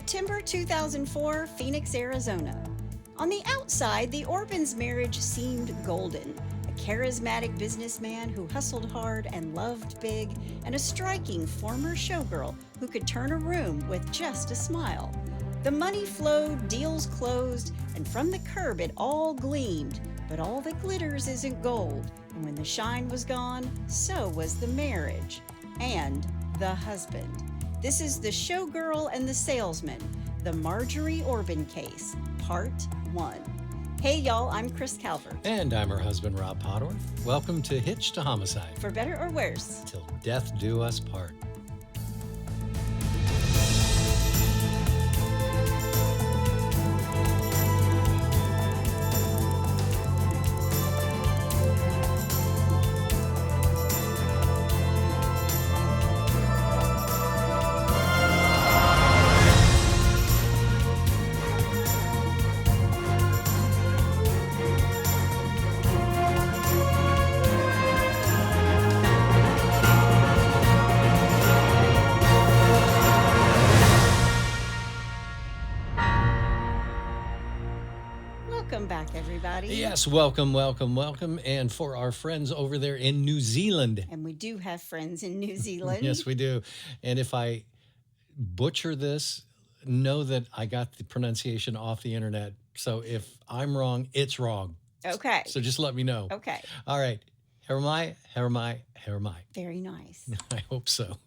September 2004, Phoenix, Arizona. On the outside, the Orbins' marriage seemed golden. A charismatic businessman who hustled hard and loved big, and a striking former showgirl who could turn a room with just a smile. The money flowed, deals closed, and from the curb it all gleamed. But all that glitters isn't gold, and when the shine was gone, so was the marriage. And the husband. This is The Showgirl and the Salesman, the Marjorie Orbin case, Part 1. Hey y'all, I'm Kris Calvert. And I'm her husband, Rob Podorf. Welcome to Hitched to Homicide. For better or worse. Till death do us part. Welcome back, everybody. Yes, welcome. And for our friends over there in New Zealand. And we do have friends in New Zealand. Yes, we do. And if I butcher this, know that I got the pronunciation off the internet. So if I'm wrong, it's wrong. Okay. So just let me know. Okay. All right. Here am I. Very nice. I hope so.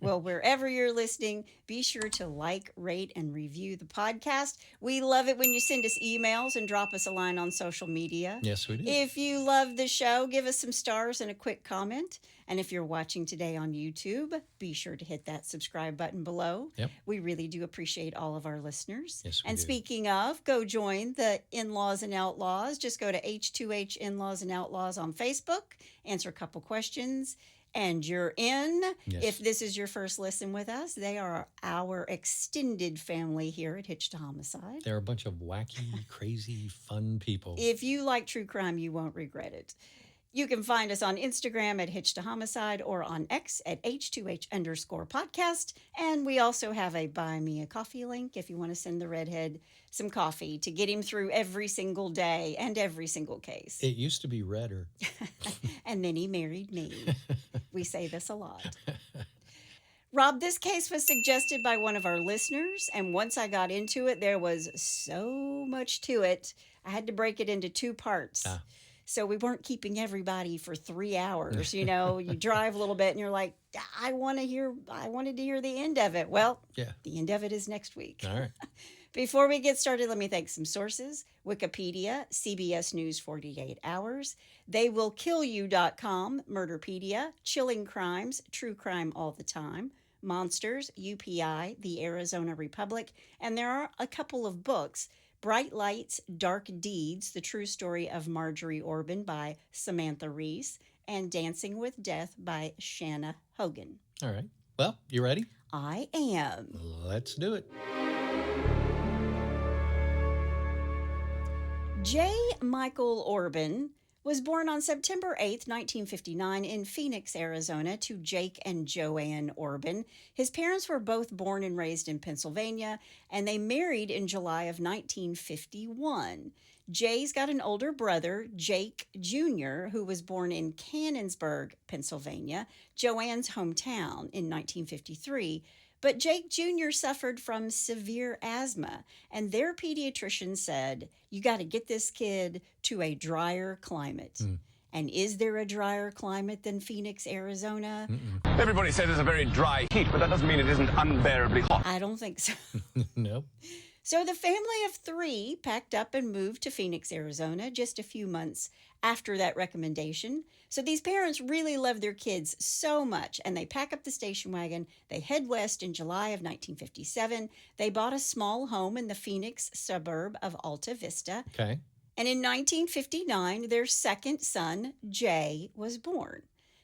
Well, wherever you're listening, be sure to like, rate, and review the podcast. We love it when you send us emails and drop us a line on social media. Yes, we do. If you love the show, give us some stars and a quick comment. And if you're watching today on YouTube, be sure to hit that subscribe button below. Yep. We really do appreciate all of our listeners. Yes, we and do. Speaking of, go join the In-Laws and Outlaws. Just go to H2H In-Laws and Outlaws on Facebook, answer a couple questions, and you're in. Yes. If this is your first listen with us, they are our extended family here at Hitched to Homicide. They're a bunch of wacky, crazy, fun people. If you like true crime, you won't regret it. You can find us on Instagram at Hitched to Homicide or on X at H2H_podcast. And we also have a Buy Me a Coffee link if you want to send the redhead some coffee to get him through every single day and every single case. It used to be redder. And then he married me. We say this a lot. Rob, this case was suggested by one of our listeners, and once I got into it, there was so much to it, I had to break it into two parts. So we weren't keeping everybody for 3 hours. You know, you drive a little bit and you're like, I wanted to hear the end of it. Well, The end of it is next week. All right. Before we get started, let me thank some sources. Wikipedia, CBS News 48 Hours, TheyWillKillYou.com, Murderpedia, Chilling Crimes, True Crime All the Time, Monsters, UPI, The Arizona Republic, and there are a couple of books. Bright Lights, Dark Deeds, The True Story of Marjorie Orbin by Samantha Reese, and Dancing with Death by Shanna Hogan. All right. Well, you ready? I am. Let's do it. J. Michael Orbin was born on September 8, 1959 in Phoenix, Arizona, to Jake and Joanne Orbin. His parents were both born and raised in Pennsylvania, and they married in July of 1951. Jay's got an older brother, Jake Jr., who was born in Cannonsburg, Pennsylvania, Joanne's hometown, in 1953. But Jake Jr. suffered from severe asthma, and their pediatrician said, you got to get this kid to a drier climate. And is there a drier climate than Phoenix, Arizona? Everybody says it's a very dry heat, but that doesn't mean it isn't unbearably hot. I don't think so. Nope. So the family of 3 packed up and moved to Phoenix, Arizona just a few months after that recommendation. So these parents really love their kids so much, and they pack up the station wagon. They head west in July of 1957. They bought a small home in the Phoenix suburb of Alta Vista. Okay. And in 1959, their second son, Jay, was born.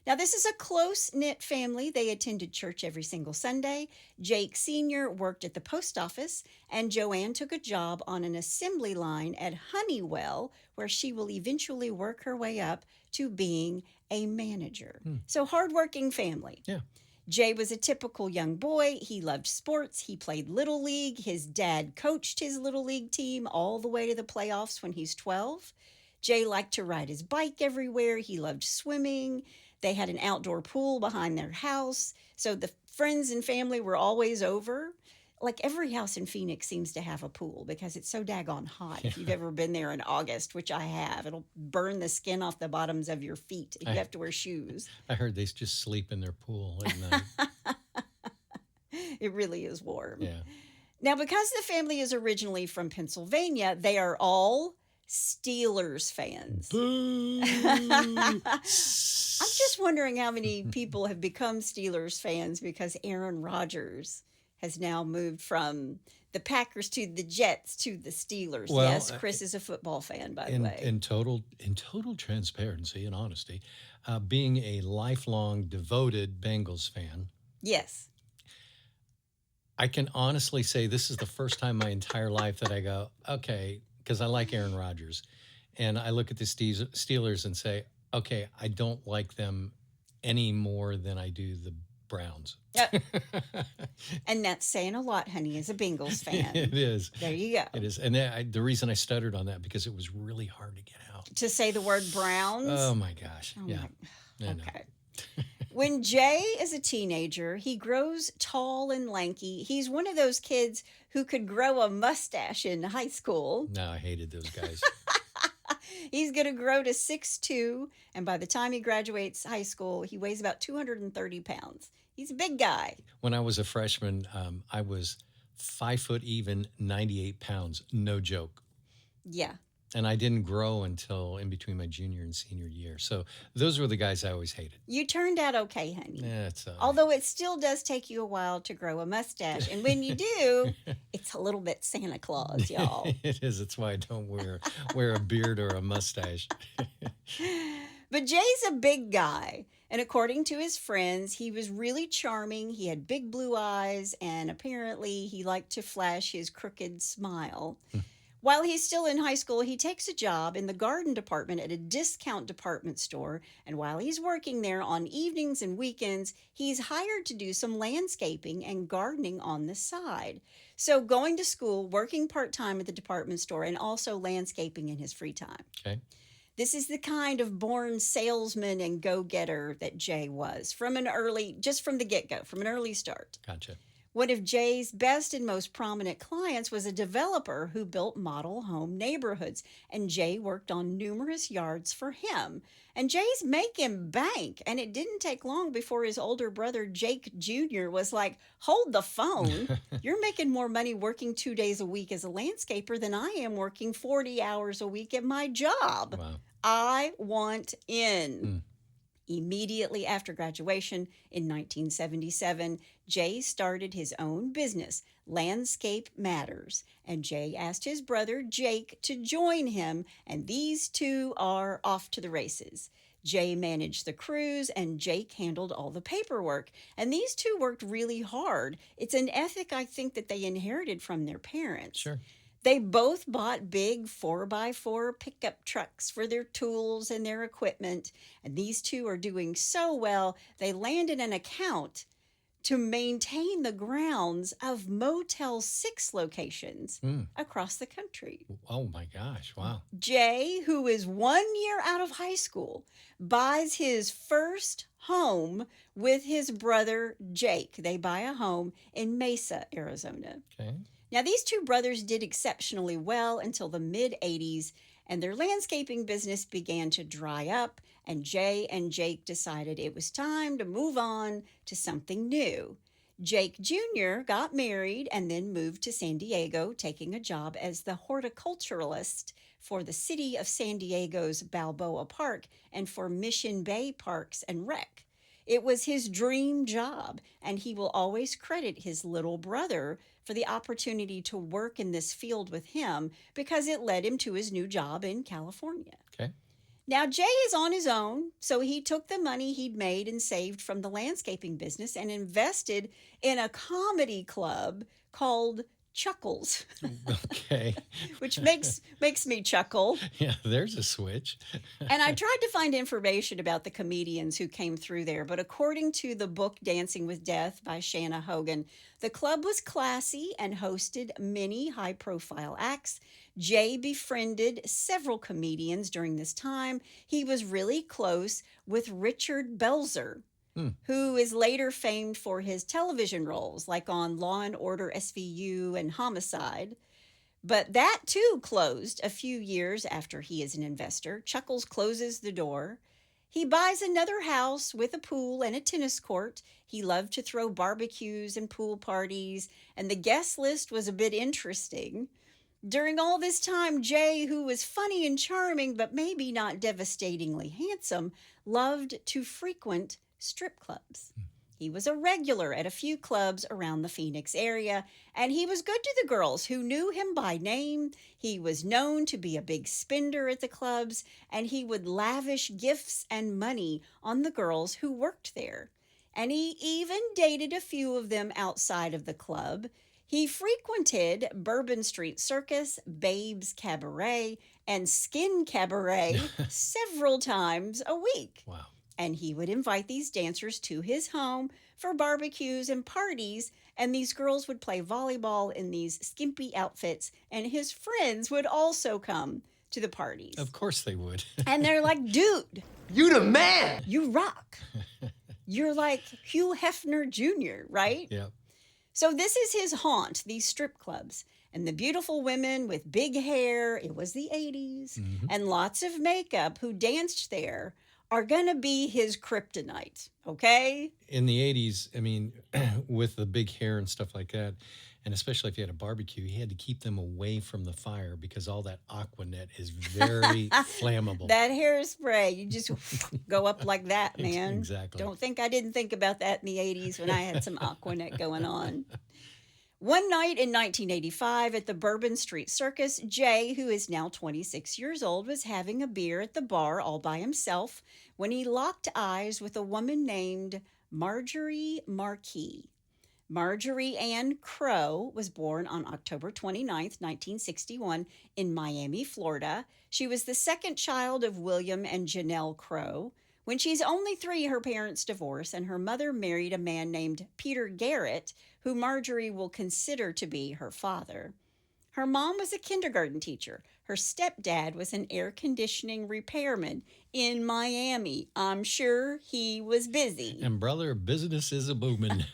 Now, this is a close-knit family. They attended church every single Sunday. Jake Sr. worked at the post office, and Joanne took a job on an assembly line at Honeywell, where she will eventually work her way up to being a manager. So, hardworking family. Yeah. Jay was a typical young boy. He loved sports. He played Little League. His dad coached his Little League team all the way to the playoffs when he's 12. Jay liked to ride his bike everywhere. He loved swimming. They had an outdoor pool behind their house. So the friends and family were always over. Like every house in Phoenix seems to have a pool because it's so daggone hot. If you've ever been there in August, which I have, it'll burn the skin off the bottoms of your feet if you have to wear shoes. I heard they just sleep in their pool at night. It really is warm. Yeah. Now, because the family is originally from Pennsylvania, they are all Steelers fans. Boo! I'm just wondering how many people have become Steelers fans because Aaron Rodgers has now moved from the Packers to the Jets to the Steelers. Well, yes, Kris is a football fan, by the way. In total transparency and honesty, being a lifelong devoted Bengals fan, Yes. I can honestly say this is the first time in my entire life that I go, okay, because I like Aaron Rodgers, and I look at the Steelers and say, okay, I don't like them any more than I do the Browns. And that's saying a lot, honey, as a Bengals fan. It is. There you go. It is. And the reason I stuttered on that because it was really hard to get out. To say the word Browns. Oh my gosh. Oh yeah. my- I know. Okay. When Jay is a teenager, he grows tall and lanky. He's one of those kids who could grow a mustache in high school. No, I hated those guys. He's going to grow to 6'2", and by the time he graduates high school, he weighs about 230 pounds. He's a big guy. When I was a freshman, I was 5 foot even, 98 pounds. No joke. Yeah. And I didn't grow until in between my junior and senior year. So those were the guys I always hated. You turned out okay, honey. Yeah, it's all right. Although it still does take you a while to grow a mustache. And when you do, it's a little bit Santa Claus, y'all. It is. It's why I don't wear a beard or a mustache. But Jay's a big guy. And according to his friends, he was really charming. He had big blue eyes, and apparently he liked to flash his crooked smile. While he's still in high school, he takes a job in the garden department at a discount department store. And while he's working there on evenings and weekends, he's hired to do some landscaping and gardening on the side. So going to school, working part-time at the department store, and also landscaping in his free time. Okay. This is the kind of born salesman and go-getter that Jay was from the get-go, from an early start. Gotcha. One of Jay's best and most prominent clients was a developer who built model home neighborhoods, and Jay worked on numerous yards for him. And Jay's making bank, and it didn't take long before his older brother, Jake Jr., was like, hold the phone. You're making more money working 2 days a week as a landscaper than I am working 40 hours a week at my job. Wow. I want in. Immediately after graduation in 1977, Jay started his own business, Landscape Matters, and Jay asked his brother Jake to join him, and these two are off to the races. Jay managed the crews, and Jake handled all the paperwork, and these two worked really hard. It's an ethic I think that they inherited from their parents. Sure. They both bought big 4x4 pickup trucks for their tools and their equipment, and these two are doing so well, they landed an account to maintain the grounds of Motel 6 locations across the country. Oh my gosh. Wow. Jay, who is 1 year out of high school, buys his first home with his brother Jake. They buy a home in Mesa, Arizona. Okay. Now, these two brothers did exceptionally well until the mid-'80s, and their landscaping business began to dry up, and Jay and Jake decided it was time to move on to something new. Jake Jr. got married and then moved to San Diego, taking a job as the horticulturalist for the city of San Diego's Balboa Park and for Mission Bay Parks and Rec. It was his dream job, and he will always credit his little brother for the opportunity to work in this field with him because it led him to his new job in California. Okay. Now, Jay is on his own, so he took the money he'd made and saved from the landscaping business and invested in a comedy club called Chuckles, Okay. which makes me chuckle. Yeah, there's a switch. And I tried to find information about the comedians who came through there, but according to the book Dancing with Death by Shanna Hogan, the club was classy and hosted many high-profile acts. Jay befriended several comedians during this time. He was really close with Richard Belzer, who is later famed for his television roles, like on Law and Order SVU and Homicide. But that too closed a few years after he is an investor. Chuckles closes the door. He buys another house with a pool and a tennis court. He loved to throw barbecues and pool parties, and the guest list was a bit interesting. During all this time, Jay, who was funny and charming, but maybe not devastatingly handsome, loved to frequent strip clubs. He was a regular at a few clubs around the Phoenix area, and he was good to the girls who knew him by name. He was known to be a big spender at the clubs, and he would lavish gifts and money on the girls who worked there. And he even dated a few of them outside of the club. He frequented Bourbon Street Circus, Babes Cabaret, and Skin Cabaret several times a week. Wow. And he would invite these dancers to his home for barbecues and parties, and these girls would play volleyball in these skimpy outfits, and his friends would also come to the parties. Of course they would. And they're like, dude, You the man! you rock. You're like Hugh Hefner Jr., right? Yeah. So this is his haunt, these strip clubs. And the beautiful women with big hair, it was the 80s, and lots of makeup who danced there are going to be his kryptonite, okay? In the 80s, I mean, with the big hair and stuff like that, and especially if you had a barbecue, you had to keep them away from the fire because all that Aquanet is very flammable. That hairspray, you just go up like that, man. Exactly. Don't think I didn't think about that in the 80s when I had some Aquanet going on. One night in 1985 at the Bourbon Street Circus, Jay, who is now 26 years old, was having a beer at the bar all by himself when he locked eyes with a woman named Marjorie Marquis. Marjorie Ann Crow was born on October 29th, 1961, in Miami, Florida. She was the second child of William and Janelle Crow. When she's only 3, her parents divorced, and her mother married a man named Peter Garrett, who Marjorie will consider to be her father. Her mom was a kindergarten teacher. Her stepdad was an air conditioning repairman in Miami. I'm sure he was busy. And brother, business is a booming.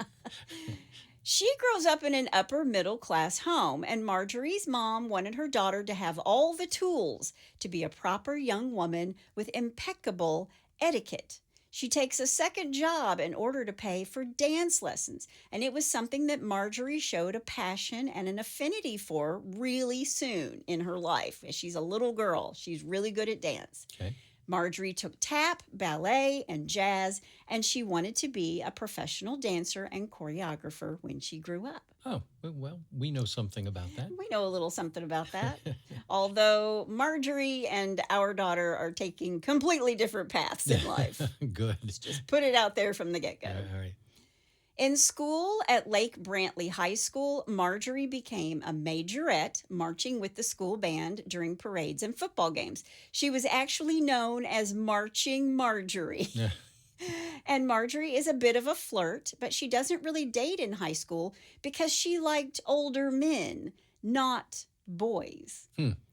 She grows up in an upper middle class home, and Marjorie's mom wanted her daughter to have all the tools to be a proper young woman with impeccable etiquette. She takes a second job in order to pay for dance lessons, and it was something that Marjorie showed a passion and an affinity for really soon in her life. She's a little girl. She's really good at dance. Okay. Marjorie took tap, ballet, and jazz, and she wanted to be a professional dancer and choreographer when she grew up. Oh, well, we know something about that. We know a little something about that. Although Marjorie and our daughter are taking completely different paths in life. Good. Just put it out there from the get-go. All right. In school at Lake Brantley High School, Marjorie became a majorette, marching with the school band during parades and football games. She was actually known as Marching Marjorie. Yeah. And Marjorie is a bit of a flirt, but she doesn't really date in high school because she liked older men, not boys.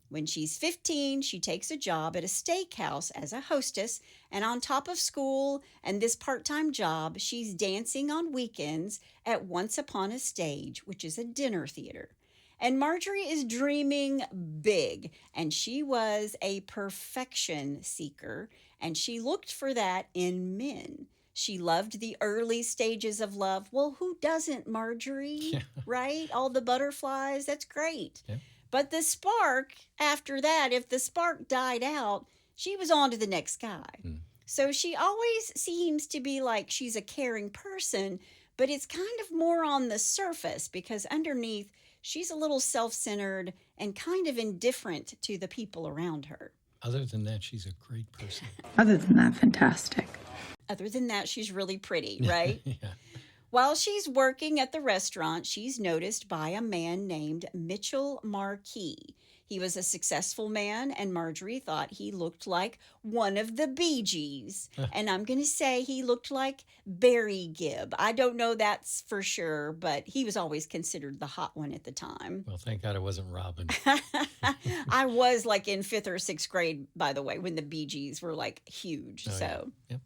When she's 15, she takes a job at a steakhouse as a hostess, and on top of school and this part-time job, she's dancing on weekends at Once Upon a Stage, which is a dinner theater. And Marjorie is dreaming big, and she was a perfection seeker, and she looked for that in men. She loved the early stages of love. Well, who doesn't, Marjorie? Yeah. Right? All the butterflies, that's great. Yeah. But the spark, after that, if the spark died out, she was on to the next guy. So she always seems to be like she's a caring person, but it's kind of more on the surface because underneath, she's a little self-centered and kind of indifferent to the people around her. Other than that, she's a great person. Other than that, fantastic. Other than that, she's really pretty, right? Yeah. While she's working at the restaurant, she's noticed by a man named Mitchell Marquis. He was a successful man, and Marjorie thought he looked like one of the Bee Gees. And I'm going to say he looked like Barry Gibb. I don't know that's for sure, but he was always considered the hot one at the time. Well, thank God it wasn't Robin. I was like in 5th or 6th grade, by the way, when the Bee Gees were like huge. Oh, so. yeah. Yep.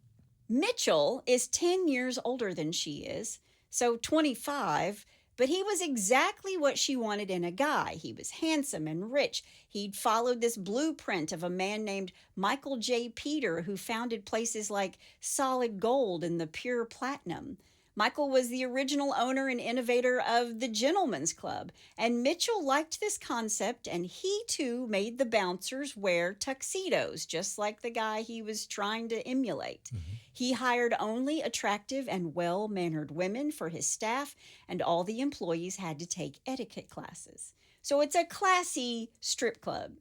Mitchell is 10 years older than she is, so 25, but he was exactly what she wanted in a guy. He was handsome and rich. He'd followed this blueprint of a man named Michael J. Peter, who founded places like Solid Gold and the Pure Platinum. Michael was the original owner and innovator of the Gentlemen's Club, and Mitchell liked this concept, and he too made the bouncers wear tuxedos, just like the guy he was trying to emulate. Mm-hmm. He hired only attractive and well-mannered women for his staff, and all the employees had to take etiquette classes. So it's a classy strip club.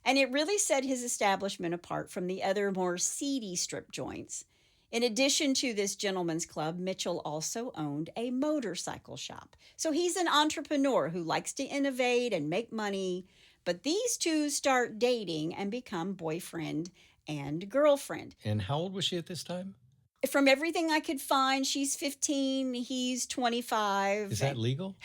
And it really set his establishment apart from the other more seedy strip joints. In addition to this gentleman's club, Mitchell also owned a motorcycle shop. So he's an entrepreneur who likes to innovate and make money. But these two start dating and become boyfriend and girlfriend. And how old was she at this time? From everything I could find, she's 15, he's 25. Is that legal?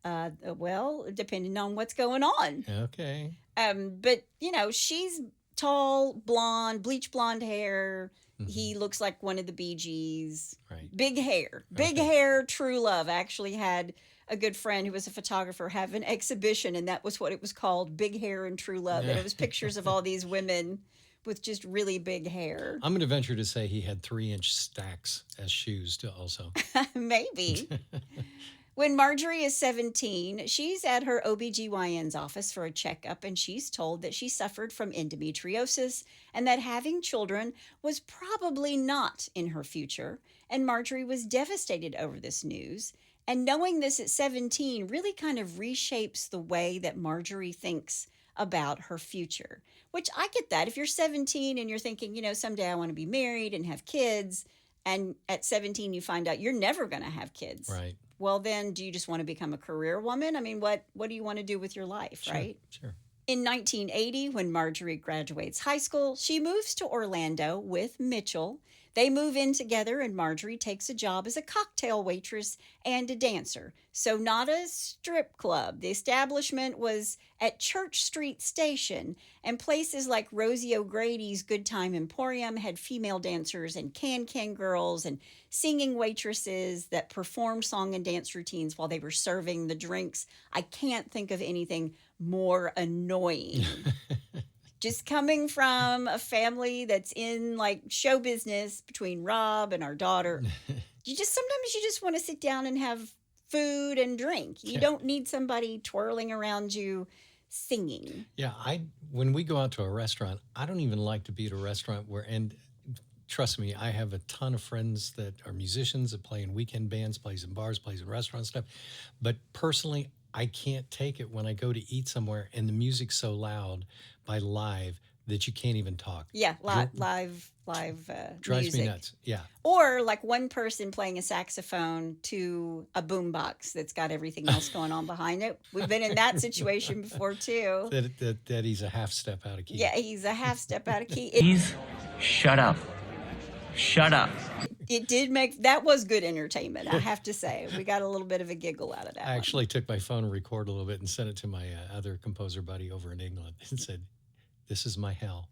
Well, depending on what's going on. Okay. But, you know, she's tall, blonde, bleach blonde hair. Mm-hmm. He looks like one of the Bee Gees. Right. Big hair. Big hair, true love. I actually had a good friend who was a photographer have an exhibition, and that was what it was called, Big Hair and True Love. Yeah. And it was pictures of all these women with just really big hair. I'm going to venture to say he had 3-inch stacks as shoes too also. Maybe. When Marjorie is 17, she's at her OBGYN's office for a checkup, and she's told that she suffered from endometriosis and that having children was probably not in her future. And Marjorie was devastated over this news. And knowing this at 17 really kind of reshapes the way that Marjorie thinks about her future, which I get that. If you're 17 and you're thinking, you know, someday I want to be married and have kids, and at 17 you find out you're never going to have kids. Right. Well, then, do you just want to become a career woman? I mean, what do you want to do with your life, right? Sure. In 1980, when Marjorie graduates high school, she moves to Orlando with Mitchell. They move in together, and Marjorie takes a job as a cocktail waitress and a dancer. So not a strip club. The establishment was at Church Street Station, and places like Rosie O'Grady's Good Time Emporium had female dancers and can-can girls and singing waitresses that performed song and dance routines while they were serving the drinks. I can't think of anything more annoying. Just coming from a family that's in like show business between Rob and our daughter, sometimes you just want to sit down and have food and drink. You don't need somebody twirling around you singing. Yeah, when we go out to a restaurant, I don't even like to be at a restaurant and trust me, I have a ton of friends that are musicians that play in weekend bands, plays in bars, plays in restaurants, stuff. But personally, I can't take it when I go to eat somewhere and the music's so loud by live that you can't even talk. Yeah, live drives music. Me nuts. Yeah. Or like one person playing a saxophone to a boombox that's got everything else going on behind it. We've been in that situation before too. That he's a half step out of key. Yeah, he's a half step out of key. Please shut up. Shut up. It did that was good entertainment, I have to say. We got a little bit of a giggle out of that. I actually took my phone and recorded a little bit and sent it to my other composer buddy over in England and said, "This is my hell."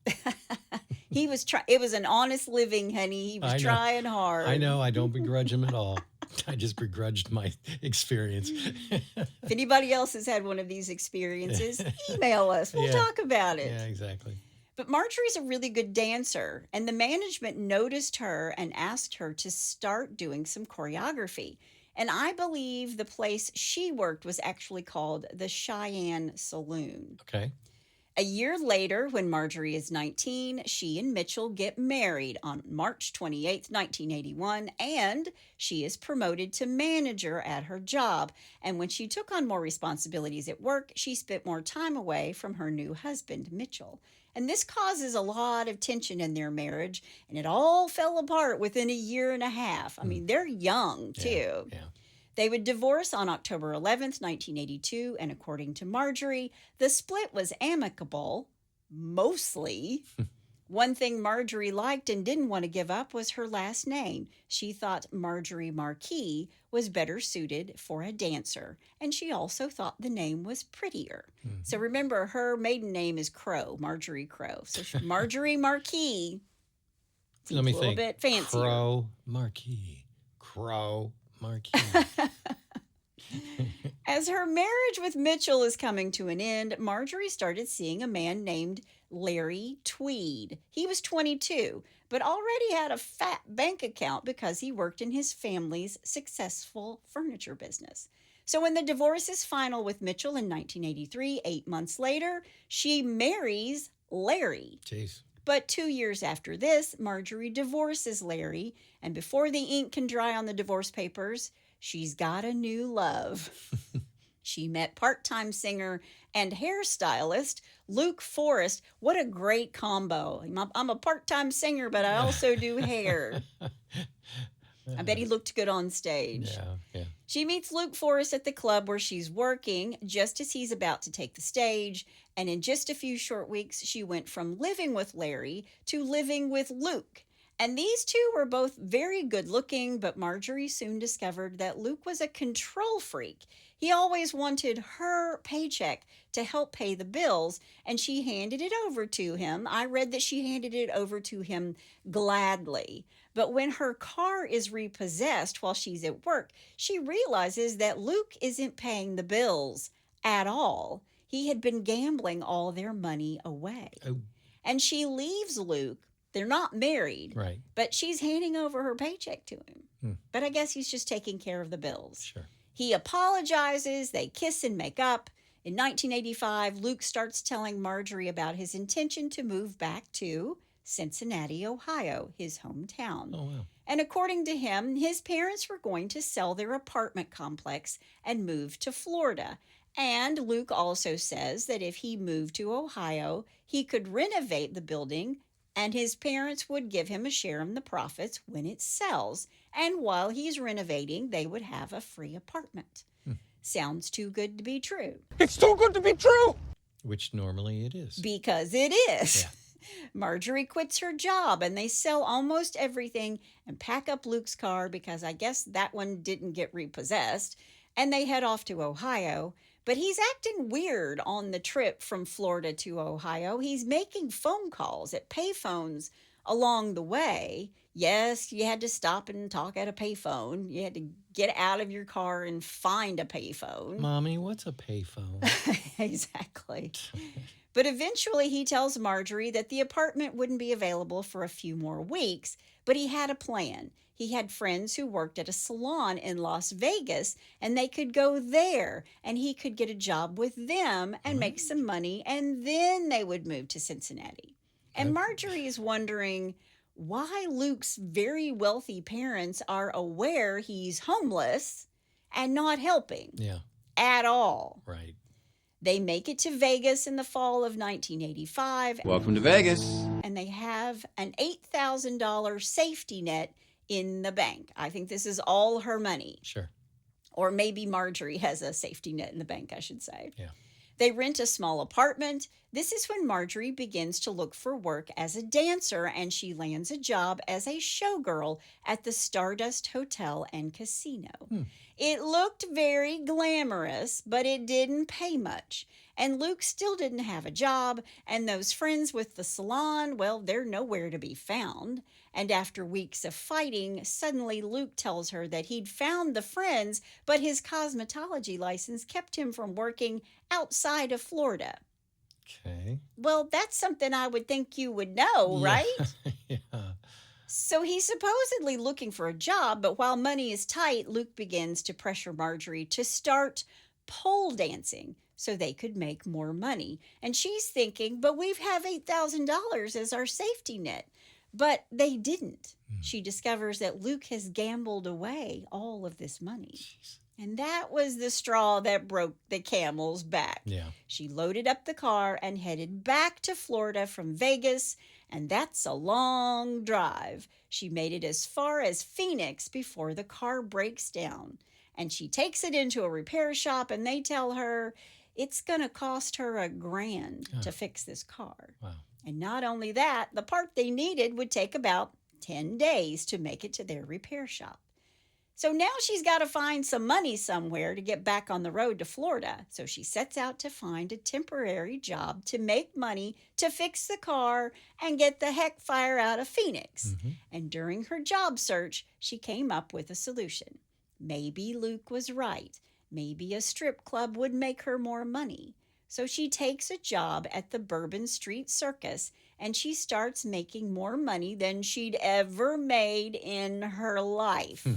He was it was an honest living, honey. He was trying hard. I know. I don't begrudge him at all. I just begrudged my experience. If anybody else has had one of these experiences, email us. We'll talk about it. Yeah, exactly. But Marjorie's a really good dancer, and the management noticed her and asked her to start doing some choreography. And I believe the place she worked was actually called the Cheyenne Saloon. Okay. A year later, when Marjorie is 19, she and Mitchell get married on March 28th, 1981, and she is promoted to manager at her job. And when she took on more responsibilities at work, she spent more time away from her new husband, Mitchell. And this causes a lot of tension in their marriage, and it all fell apart within a year and a half. I mean, they're young, too. Yeah. They would divorce on October 11th, 1982, and according to Marjorie, the split was amicable, mostly. One thing Marjorie liked and didn't want to give up was her last name. She thought Marjorie Marquis was better suited for a dancer, and she also thought the name was prettier. So remember, her maiden name is Crow, Marjorie Crow. So Marjorie Marquis seems Let me a little think. bit fancier. Crow Marquis. Crow Marquis. As her marriage with Mitchell is coming to an end, Marjorie started seeing a man named Larry Tweed. He was 22, but already had a fat bank account because he worked in his family's successful furniture business. So when the divorce is final with Mitchell in 1983, 8 months later, she marries Larry. Jeez. But 2 years after this, Marjorie divorces Larry, and before the ink can dry on the divorce papers, she's got a new love. She met part-time singer and hairstylist Luke Forrest. What a great combo. I'm a part-time singer, but I also do hair. I bet he looked good on stage. Yeah. She meets Luke Forrest at the club where she's working just as he's about to take the stage. And in just a few short weeks, she went from living with Larry to living with Luke. And these two were both very good looking, but Marjorie soon discovered that Luke was a control freak. He always wanted her paycheck to help pay the bills, and she handed it over to him. I read that she handed it over to him gladly. But when her car is repossessed while she's at work, she realizes that Luke isn't paying the bills at all. He had been gambling all their money away. Oh. And she leaves Luke. They're not married, Right. but she's handing over her paycheck to him. But I guess he's just taking care of the bills. Sure. He apologizes, they kiss and make up. In 1985, Luke starts telling Marjorie about his intention to move back to Cincinnati, Ohio, his hometown. Oh, wow. And according to him, his parents were going to sell their apartment complex and move to Florida. And Luke also says that if he moved to Ohio, he could renovate the building and his parents would give him a share in the profits when it sells. And while he's renovating, they would have a free apartment. Sounds too good to be true. It's too good to be true! Which normally it is. Because it is. Yeah. Marjorie quits her job and they sell almost everything and pack up Luke's car because I guess that one didn't get repossessed. And they head off to Ohio. But he's acting weird on the trip from Florida to Ohio. He's making phone calls at payphones along the way. Yes, you had to stop and talk at a payphone. You had to get out of your car and find a payphone. Mommy, what's a payphone? Exactly. But eventually he tells Marjorie that the apartment wouldn't be available for a few more weeks, but he had a plan. He had friends who worked at a salon in Las Vegas, and they could go there, and he could get a job with them and make some money, and then they would move to Cincinnati. And Marjorie is wondering why Luke's very wealthy parents are aware he's homeless and not helping Yeah. at all. Right. They make it to Vegas in the fall of 1985. Welcome to Vegas. And they have an $8,000 safety net in the bank. I think this is all her money. Sure. Or maybe Marjorie has a safety net in the bank, I should say. Yeah. They rent a small apartment. This is when Marjorie begins to look for work as a dancer, and she lands a job as a showgirl at the Stardust Hotel and Casino. It looked very glamorous, but it didn't pay much. And Luke still didn't have a job, and those friends with the salon, well, they're nowhere to be found. And after weeks of fighting, suddenly Luke tells her that he'd found the friends, but his cosmetology license kept him from working outside of Florida. Okay. Well, that's something I would think you would know, right? Yeah. So he's supposedly looking for a job, but while money is tight, Luke begins to pressure Marjorie to start pole dancing. so they could make more money. And she's thinking, but we have $8,000 as our safety net. But they didn't. She discovers that Luke has gambled away all of this money. And that was the straw that broke the camel's back. Yeah. She loaded up the car and headed back to Florida from Vegas, and that's a long drive. She made it as far as Phoenix before the car breaks down. And she takes it into a repair shop, and they tell her it's going to cost her $1,000 to fix this car. Wow. And not only that, the part they needed would take about 10 days to make it to their repair shop. So now she's got to find some money somewhere to get back on the road to Florida. So she sets out to find a temporary job to make money to fix the car and get the heck fire out of Phoenix. And during her job search, she came up with a solution. Maybe Luke was right. Maybe a strip club would make her more money. So she takes a job at the Bourbon Street Circus, and she starts making more money than she'd ever made in her life.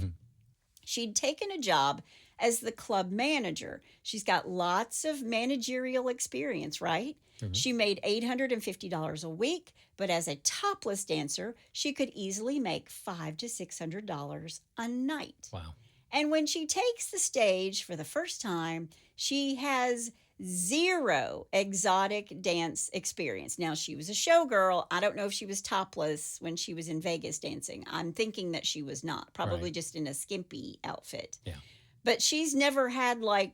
She'd taken a job as the club manager. She's got lots of managerial experience, right? She made $850 a week, but as a topless dancer, she could easily make $500 to $600 a night. Wow. And when she takes the stage for the first time, she has zero exotic dance experience. Now, she was a showgirl. I don't know if she was topless when she was in Vegas dancing. I'm thinking that she was not, probably Right. just in a skimpy outfit. Yeah. But she's never had like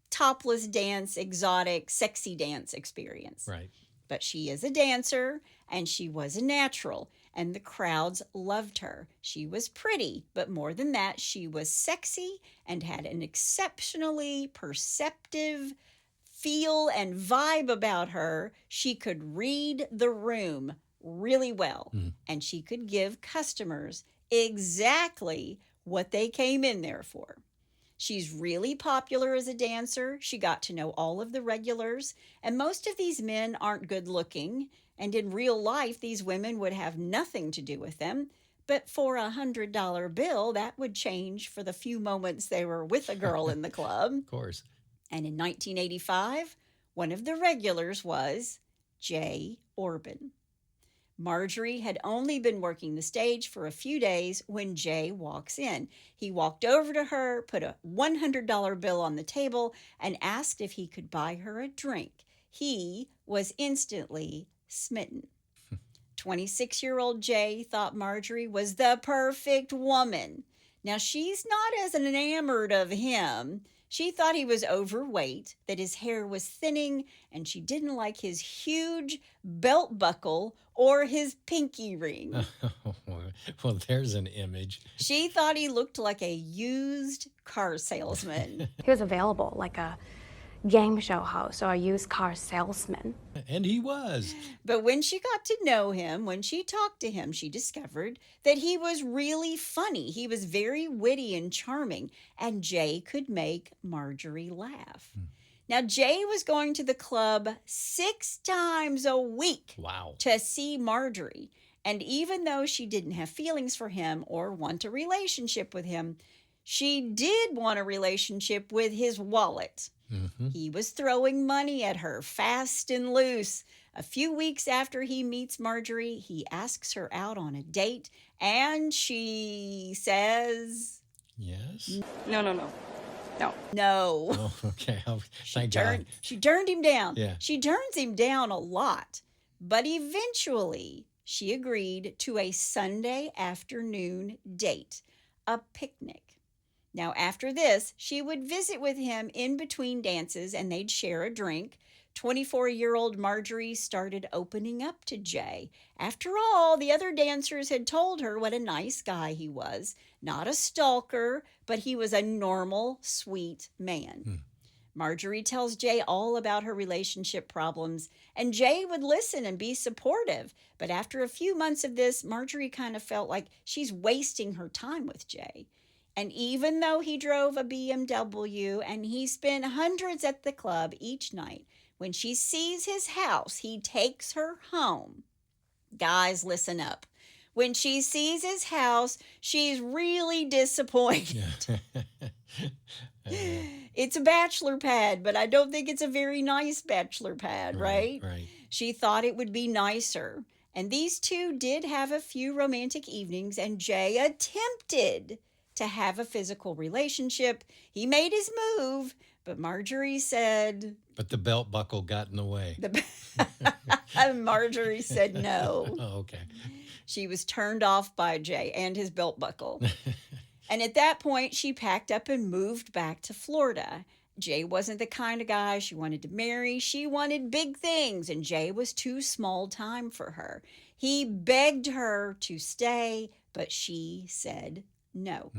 topless dance, exotic, sexy dance experience. Right. But she is a dancer, and she was a natural, and the crowds loved her. She was pretty, but more than that, she was sexy and had an exceptionally perceptive feel and vibe about her. She could read the room really well, and she could give customers exactly what they came in there for. She's really popular as a dancer. She got to know all of the regulars, and most of these men aren't good looking, and in real life, these women would have nothing to do with them. But for $100 bill, that would change for the few moments they were with a girl in the club. Of course. And in 1985, one of the regulars was Jay Orbin. Marjorie had only been working the stage for a few days when Jay walks in. He walked over to her, put a $100 bill on the table, and asked if he could buy her a drink. He was instantly smitten. 26-year-old Jay thought Marjorie was the perfect woman. Now, she's not as enamored of him. She thought he was overweight, that his hair was thinning, and she didn't like his huge belt buckle or his pinky ring. Well, there's an image. She thought he looked like a used car salesman. He was available like a game show host or a used car salesman. And he was. But when she got to know him, when she talked to him, she discovered that he was really funny. He was very witty and charming, and Jay could make Marjorie laugh. Now, Jay was going to the club 6 times a week Wow. to see Marjorie. And even though she didn't have feelings for him or want a relationship with him, she did want a relationship with his wallet. He was throwing money at her fast and loose. A few weeks after he meets Marjorie, he asks her out on a date, and she says Yes. No. no. Oh, okay. Oh, thank God. She turned him down. Yeah. She turns him down a lot. But eventually, she agreed to a Sunday afternoon date, a picnic. Now, after this, she would visit with him in between dances, and they'd share a drink. 24-year-old Marjorie started opening up to Jay. After all, the other dancers had told her what a nice guy he was. Not a stalker, but he was a normal, sweet man. Marjorie tells Jay all about her relationship problems, and Jay would listen and be supportive. But after a few months of this, Marjorie kind of felt like she's wasting her time with Jay. And even though he drove a BMW and he spent hundreds at the club each night, when she sees his house, he takes her home. Guys, listen up. When she sees his house, she's really disappointed. It's a bachelor pad, but I don't think it's a very nice bachelor pad, right? Right. She thought it would be nicer. And these two did have a few romantic evenings, and Jay attempted to have a physical relationship. He made his move, but Marjorie said... But the belt buckle got in the way. Marjorie said no. Oh, okay. She was turned off by Jay and his belt buckle. And at that point, she packed up and moved back to Florida. Jay wasn't the kind of guy she wanted to marry. She wanted big things, and Jay was too small time for her. He begged her to stay, but she said no.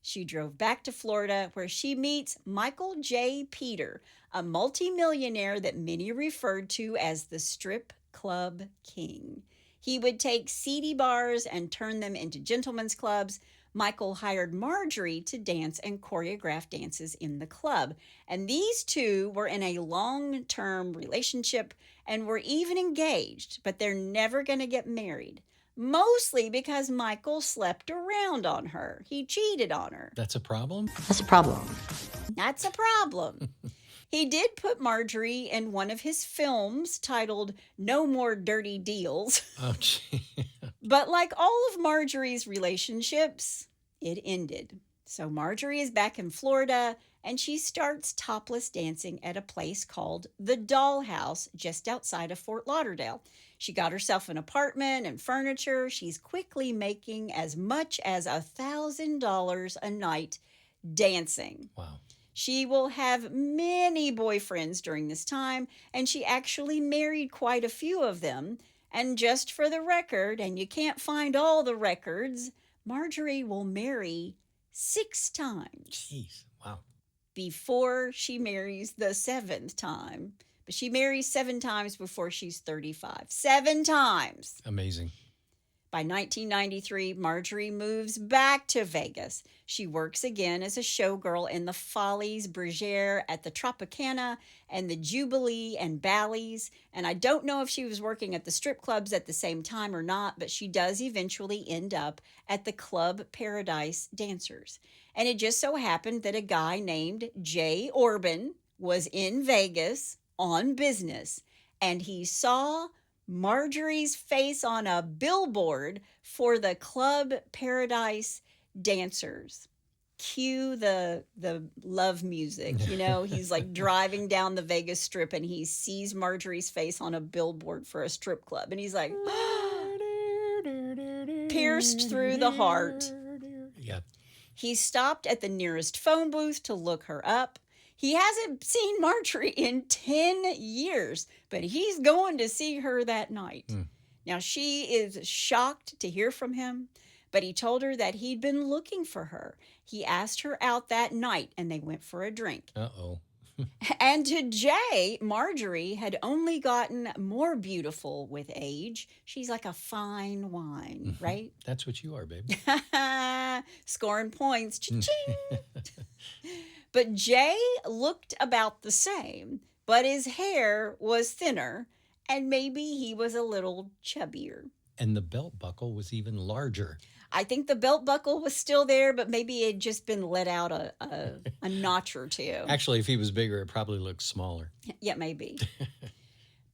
She drove back to Florida, where she meets Michael J. Peter, a multimillionaire that many referred to as the strip club king. He would take seedy bars and turn them into gentlemen's clubs. Michael hired Marjorie to dance and choreograph dances in the club. And these two were in a long-term relationship and were even engaged, but they're never going to get married. Mostly because Michael slept around on her. He cheated on her. That's a problem? That's a problem. That's a problem. He did put Marjorie in one of his films titled No More Dirty Deals. Oh, gee. But like all of Marjorie's relationships, it ended. So Marjorie is back in Florida, and she starts topless dancing at a place called The Dollhouse just outside of Fort Lauderdale. She got herself an apartment and furniture. She's quickly making as much as $1,000 a night dancing. Wow. She will have many boyfriends during this time, and she actually married quite a few of them. And just for the record, and you can't find all the records, Marjorie will marry 6 times. Jeez. Wow. Before she marries the 7th time. But she marries 7 times before she's 35. 7 times. Amazing. By 1993, Marjorie moves back to Vegas. She works again as a showgirl in the Follies Bergère at the Tropicana and the Jubilee and Bally's. And I don't know if she was working at the strip clubs at the same time or not, but she does eventually end up at the Club Paradise Dancers. And it just so happened that a guy named Jay Orbin was in Vegas on business, and he saw Marjorie's face on a billboard for the Club Paradise Dancers. Cue the love music, you know, he's like driving down the Vegas Strip and he sees Marjorie's face on a billboard for a strip club, and he's like, pierced through the heart. Yeah. He stopped at the nearest phone booth to look her up. He hasn't seen Marjorie in 10 years, but he's going to see her that night. Now, she is shocked to hear from him, but he told her that he'd been looking for her. He asked her out that night, and they went for a drink. Uh-oh. And to Jay, Marjorie had only gotten more beautiful with age. She's like a fine wine, right? That's what you are, babe. Scoring points. Cha-ching. But Jay looked about the same, but his hair was thinner, and maybe he was a little chubbier. And the belt buckle was even larger. I think the belt buckle was still there, but maybe it had just been let out a notch or two. Actually, if he was bigger, it probably looked smaller. Yeah, maybe.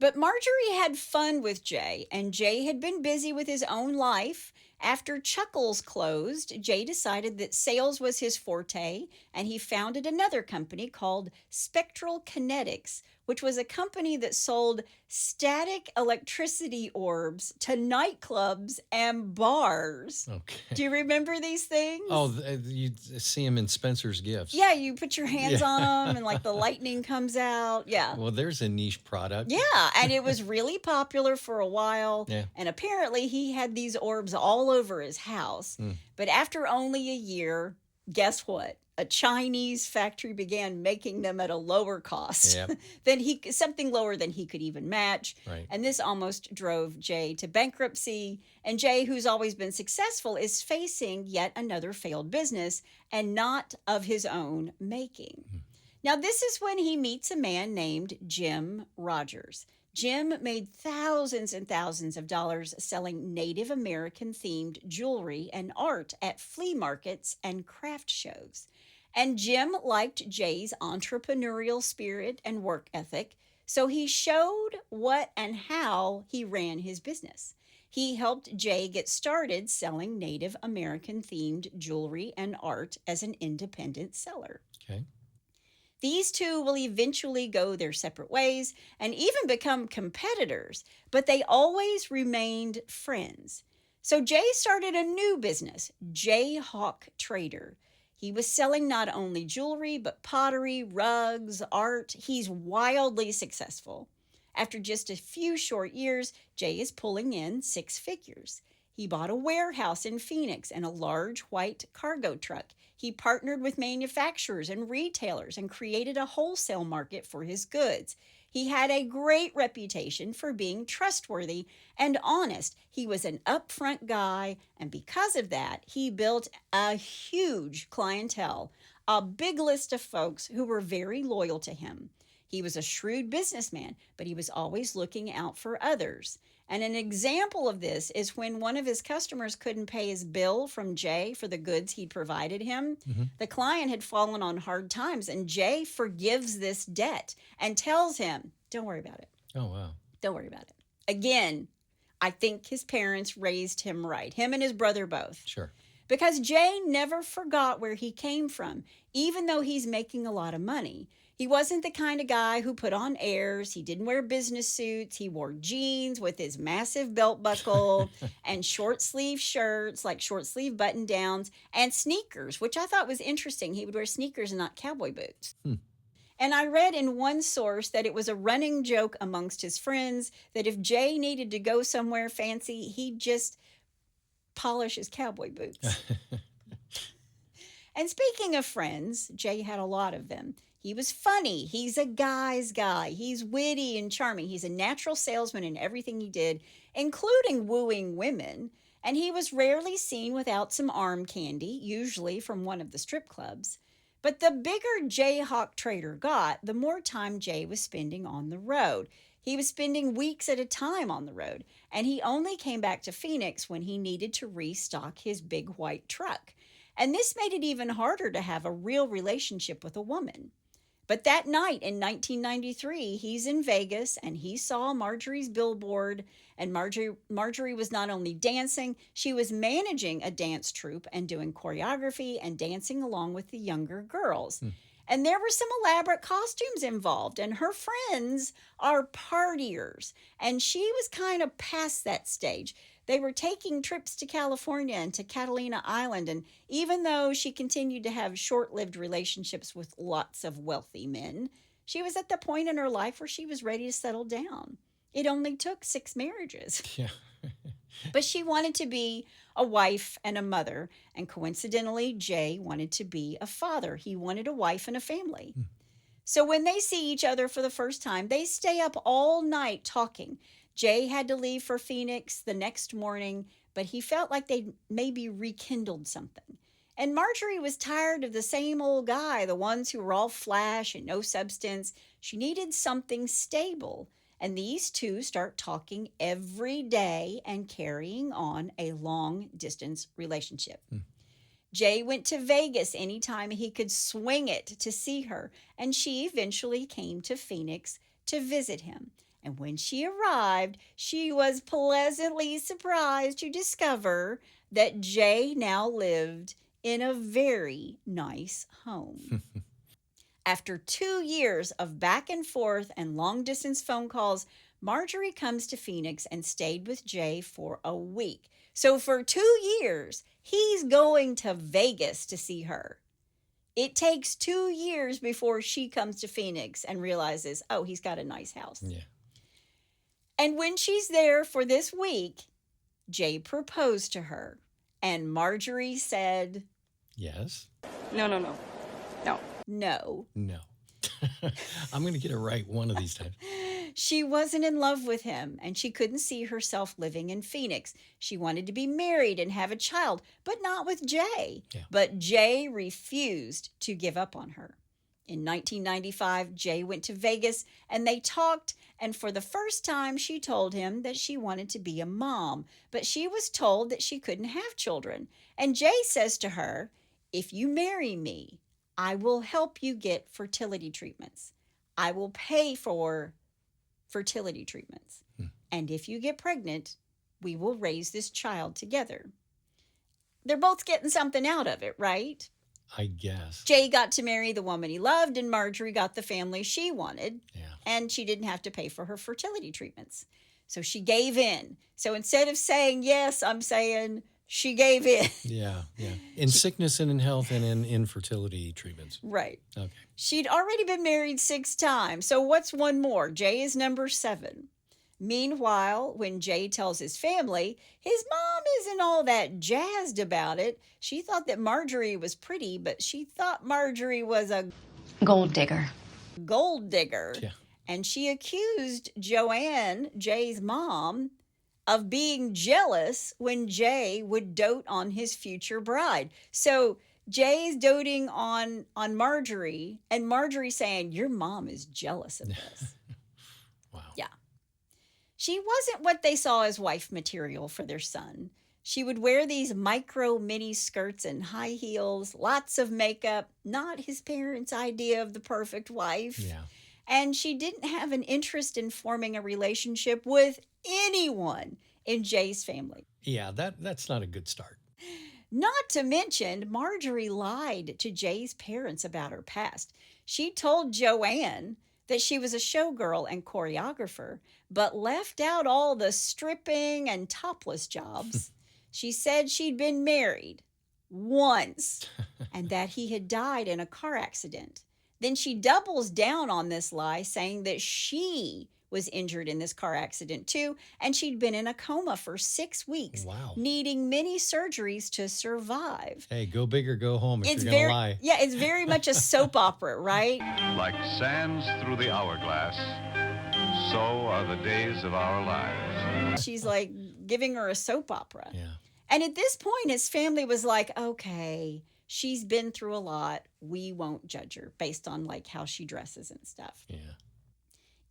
But Marjorie had fun with Jay, and Jay had been busy with his own life. After Chuckles closed, Jay decided that sales was his forte, and he founded another company called Spectral Kinetics, which was a company that sold static electricity orbs to nightclubs and bars. Okay. Do you remember these things? Oh, you see him in Spencer's Gifts. Yeah, you put your hands on them and like the lightning comes out. Yeah. Well, there's a niche product. Yeah, and it was really popular for a while. Yeah. And apparently he had these orbs all over his house. But after only a year, guess what? A Chinese factory began making them at a lower cost than something lower than he could even match. Right. And this almost drove Jay to bankruptcy. And Jay, who's always been successful, is facing yet another failed business, and not of his own making. Now, this is when he meets a man named Jim Rogers. Jim made thousands and thousands of dollars selling Native American-themed jewelry and art at flea markets and craft shows. And Jim liked Jay's entrepreneurial spirit and work ethic, so he showed what and how he ran his business. He helped Jay get started selling Native American themed jewelry and art as an independent seller. Okay. These two will eventually go their separate ways and even become competitors, but they always remained friends. So Jay started a new business, Jayhawk Trader. He was selling not only jewelry, but pottery, rugs, art. He's wildly successful. After just a few short years, Jay is pulling in 6 figures. He bought a warehouse in Phoenix and a large white cargo truck. He partnered with manufacturers and retailers and created a wholesale market for his goods. He had a great reputation for being trustworthy and honest. He was an upfront guy, and because of that, he built a huge clientele, a big list of folks who were very loyal to him. He was a shrewd businessman, but he was always looking out for others. And an example of this is when one of his customers couldn't pay his bill from Jay for the goods he'd provided him. The client had fallen on hard times, and Jay forgives this debt and tells him, don't worry about it. Oh, wow. Don't worry about it. Again, I think his parents raised him right, him and his brother both. Sure. Because Jay never forgot where he came from, even though he's making a lot of money. He wasn't the kind of guy who put on airs. He didn't wear business suits. He wore jeans with his massive belt buckle and short sleeve shirts, like short sleeve button downs, and sneakers, which I thought was interesting. He would wear sneakers and not cowboy boots. And I read in one source that it was a running joke amongst his friends that if Jay needed to go somewhere fancy, he'd just polish his cowboy boots. And speaking of friends, Jay had a lot of them. He was funny. He's a guy's guy. He's witty and charming. He's a natural salesman in everything he did, including wooing women. And he was rarely seen without some arm candy, usually from one of the strip clubs. But the bigger Jayhawk Trader got, the more time Jay was spending on the road. He was spending weeks at a time on the road, and he only came back to Phoenix when he needed to restock his big white truck. And this made it even harder to have a real relationship with a woman. But that night in 1993, he's in Vegas and he saw Marjorie's billboard. And Marjorie was not only dancing, she was managing a dance troupe and doing choreography and dancing along with the younger girls. And there were some elaborate costumes involved, and her friends are partiers. And she was kind of past that stage. They were taking trips to California and to Catalina Island, and even though she continued to have short-lived relationships with lots of wealthy men, she was at the point in her life where she was ready to settle down. It only took 6 marriages. Yeah. But she wanted to be a wife and a mother, and coincidentally, Jay wanted to be a father. He wanted a wife and a family. So when they see each other for the first time, they stay up all night talking. Jay had to leave for Phoenix the next morning, but he felt like they'd maybe rekindled something. And Marjorie was tired of the same old guy, the ones who were all flash and no substance. She needed something stable. And these two start talking every day and carrying on a long-distance relationship. Jay went to Vegas anytime he could swing it to see her, and she eventually came to Phoenix to visit him. And when she arrived, she was pleasantly surprised to discover that Jay now lived in a very nice home. After 2 years of back and forth and long-distance phone calls, Marjorie comes to Phoenix and stayed with Jay for a week. So for 2 years, he's going to Vegas to see her. It takes 2 years before she comes to Phoenix and realizes, oh, he's got a nice house. Yeah. And when she's there for this week, Jay proposed to her. And Marjorie said, Yes. No. no. No. I'm going to get it right one of these times. She wasn't in love with him, and she couldn't see herself living in Phoenix. She wanted to be married and have a child, but not with Jay. Yeah. But Jay refused to give up on her. In 1995, Jay went to Vegas, and they talked, and for the first time, she told him that she wanted to be a mom, but she was told that she couldn't have children. And Jay says to her, if you marry me, I will help you get fertility treatments. I will pay for fertility treatments. And if you get pregnant, we will raise this child together. They're both getting something out of it, right? I guess. Jay got to marry the woman he loved, and Marjorie got the family she wanted. Yeah. And she didn't have to pay for her fertility treatments. So she gave in. So instead of saying yes, I'm saying she gave in. Yeah. In sickness and in health and in infertility treatments. Right. Okay. She'd already been married 6 times. So what's one more? Jay is number 7. Meanwhile, when Jay tells his family, his mom isn't all that jazzed about it. She thought that Marjorie was pretty, but she thought Marjorie was a Gold digger. gold digger. Yeah. And she accused Joanne, Jay's mom, of being jealous when Jay would dote on his future bride. So Jay's doting on Marjorie, and Marjorie saying, your mom is jealous of this. Wow. Yeah. She wasn't what they saw as wife material for their son. She would wear these micro mini skirts and high heels, lots of makeup, not his parents' idea of the perfect wife. Yeah. And she didn't have an interest in forming a relationship with anyone in Jay's family. Yeah, that's not a good start. Not to mention, Marjorie lied to Jay's parents about her past. She told Joanne that she was a showgirl and choreographer, but left out all the stripping and topless jobs. She said she'd been married once and that he had died in a car accident. Then she doubles down on this lie, saying that she was injured in this car accident too, and she'd been in a coma for 6 weeks, Wow. needing many surgeries to survive. Hey, go big or go home if It's you're going to very, lie. yeah, it's very much a soap opera, right? Like sands through the hourglass, so are the days of our lives. She's like giving her a soap opera. Yeah. And at this point, his family was like, okay, she's been through a lot. We won't judge her based on like how she dresses and stuff. Yeah.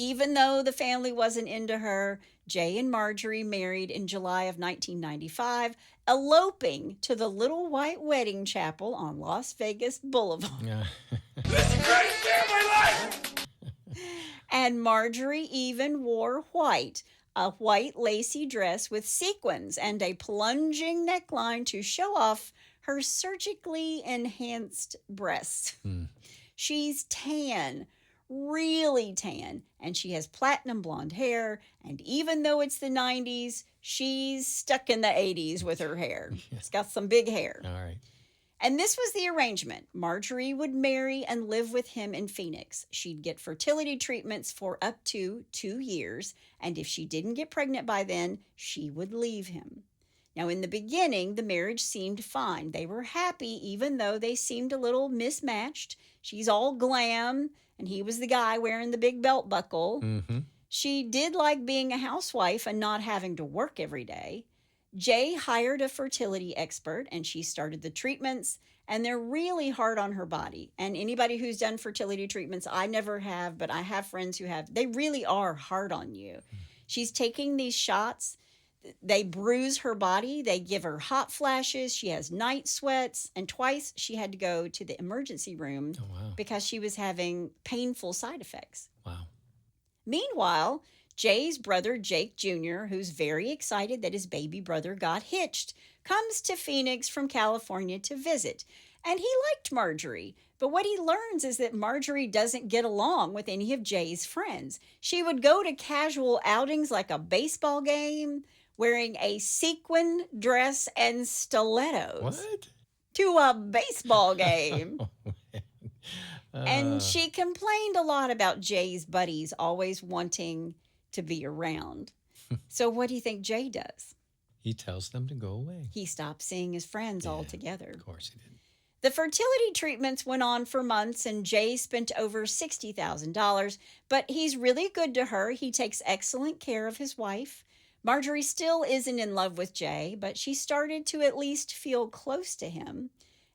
Even though the family wasn't into her, Jay and Marjorie married in July of 1995, eloping to the Little White Wedding Chapel on Las Vegas Boulevard. Yeah. And Marjorie even wore white, a white lacy dress with sequins and a plunging neckline to show off her surgically enhanced breasts. She's tan, really tan, and she has platinum blonde hair, and even though it's the 90s, she's stuck in the 80s with her hair. It's got some big hair. All right. And this was the arrangement. Marjorie would marry and live with him in Phoenix. She'd get fertility treatments for up to 2 years, and if she didn't get pregnant by then, she would leave him. Now, in the beginning, the marriage seemed fine. They were happy, even though they seemed a little mismatched. She's all glam, and he was the guy wearing the big belt buckle. Mm-hmm. She did like being a housewife and not having to work every day. Jay hired a fertility expert, and she started the treatments, and they're really hard on her body. And anybody who's done fertility treatments, I never have, but I have friends who have, they really are hard on you. She's taking these shots. They bruise her body. They give her hot flashes. She has night sweats. And twice she had to go to the emergency room Oh, wow. because she was having painful side effects. Wow. Meanwhile, Jay's brother, Jake Jr., who's very excited that his baby brother got hitched, comes to Phoenix from California to visit. And he liked Marjorie. But what he learns is that Marjorie doesn't get along with any of Jay's friends. She would go to casual outings like a baseball game, wearing a sequin dress and stilettos What? to a baseball game. Oh, man. And she complained a lot about Jay's buddies always wanting to be around. So what do you think Jay does? He tells them to go away. He stopped seeing his friends altogether. Of course he did. The fertility treatments went on for months, and Jay spent over $60,000, but he's really good to her. He takes excellent care of his wife. Marjorie still isn't in love with Jay, but she started to at least feel close to him.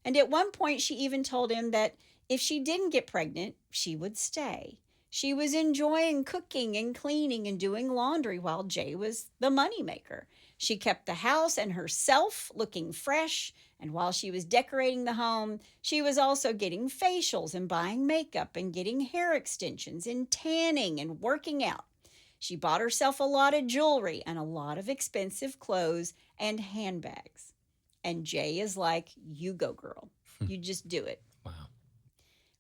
And at one point, she even told him that if she didn't get pregnant, she would stay. She was enjoying cooking and cleaning and doing laundry while Jay was the moneymaker. She kept the house and herself looking fresh, and while she was decorating the home, she was also getting facials and buying makeup and getting hair extensions and tanning and working out. She bought herself a lot of jewelry and a lot of expensive clothes and handbags. And Jay is like, you go, girl. You just do it. Wow.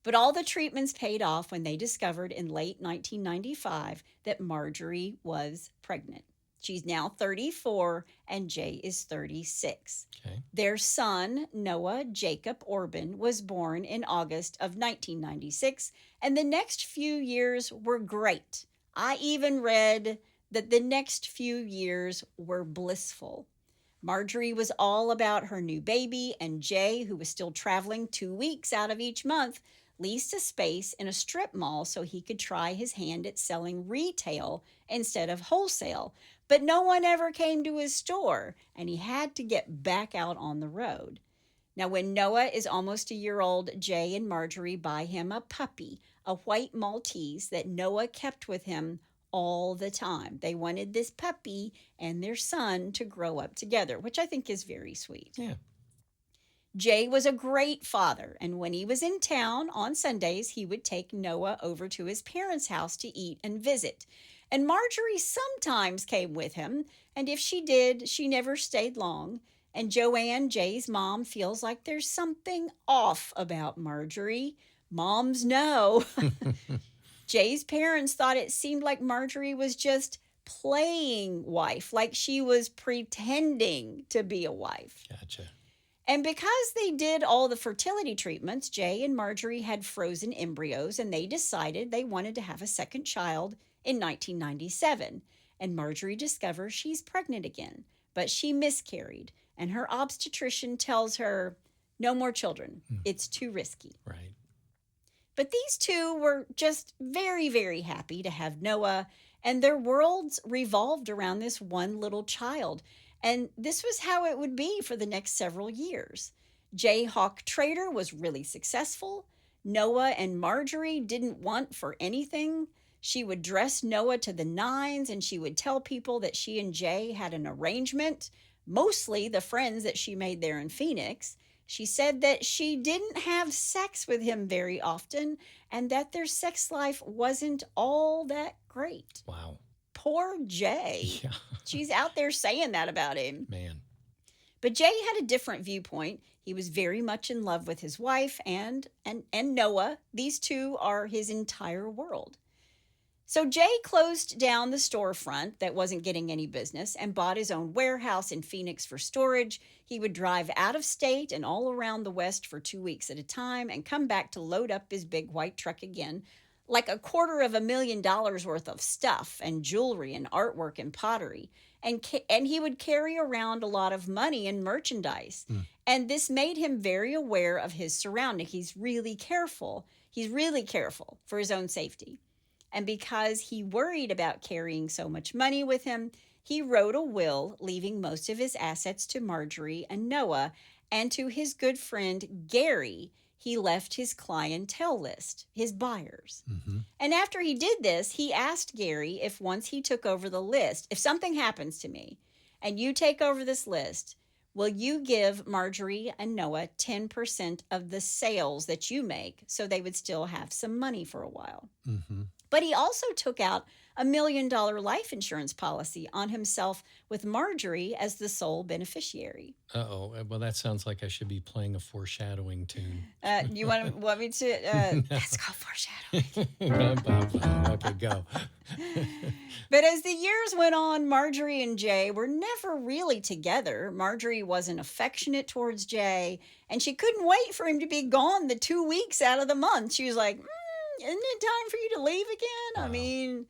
But all the treatments paid off when they discovered in late 1995 that Marjorie was pregnant. She's now 34 and Jay is 36. Okay. Their son, Noah Jacob Orbin, was born in August of 1996, and the next few years were great. I even read that the next few years were blissful. Marjorie was all about her new baby, and Jay, who was still traveling 2 weeks out of each month, leased a space in a strip mall so he could try his hand at selling retail instead of wholesale. But no one ever came to his store, and he had to get back out on the road. Now, when Noah is almost a year old, Jay and Marjorie buy him a puppy, a white Maltese that Noah kept with him all the time. They wanted this puppy and their son to grow up together, which I think is very sweet. Yeah. Jay was a great father, and when he was in town on Sundays, he would take Noah over to his parents' house to eat and visit. And Marjorie sometimes came with him, and if she did, she never stayed long. And Joanne, Jay's mom, feels like there's something off about Marjorie. Moms know. Jay's parents thought it seemed like Marjorie was just playing wife, like she was pretending to be a wife. Gotcha. And because they did all the fertility treatments, Jay and Marjorie had frozen embryos, and they decided they wanted to have a second child in 1997. And Marjorie discovers she's pregnant again, but she miscarried, and her obstetrician tells her, no more children. It's too risky. Right. But these two were just very, very happy to have Noah, and their worlds revolved around this one little child. And this was how it would be for the next several years. Jayhawk Trader was really successful. Noah and Marjorie didn't want for anything. She would dress Noah to the nines, and she would tell people that she and Jay had an arrangement, mostly the friends that she made there in Phoenix. She said that she didn't have sex with him very often, and that their sex life wasn't all that great. Wow. Poor Jay. Yeah. She's out there saying that about him. Man. But Jay had a different viewpoint. He was very much in love with his wife and Noah. These two are his entire world. So Jay closed down the storefront that wasn't getting any business and bought his own warehouse in Phoenix for storage. He would drive out of state and all around the West for 2 weeks at a time and come back to load up his big white truck again, like $250,000 worth of stuff and jewelry and artwork and pottery. And he would carry around a lot of money and merchandise. And this made him very aware of his surroundings. He's really careful. He's really careful for his own safety. And because he worried about carrying so much money with him, he wrote a will leaving most of his assets to Marjorie and Noah, and to his good friend Gary, he left his clientele list, his buyers. And after he did this, he asked Gary if once he took over the list, if something happens to me and you take over this list, will you give Marjorie and Noah 10% of the sales that you make so they would still have some money for a while? But he also took out $1 million life insurance policy on himself with Marjorie as the sole beneficiary. Uh-oh. Well, that sounds like I should be playing a foreshadowing tune. You want me to? That's called foreshadowing. Okay, go. But as the years went on, Marjorie and Jay were never really together. Marjorie wasn't affectionate towards Jay, and she couldn't wait for him to be gone the 2 weeks out of the month. She was like, isn't it time for you to leave again? Wow.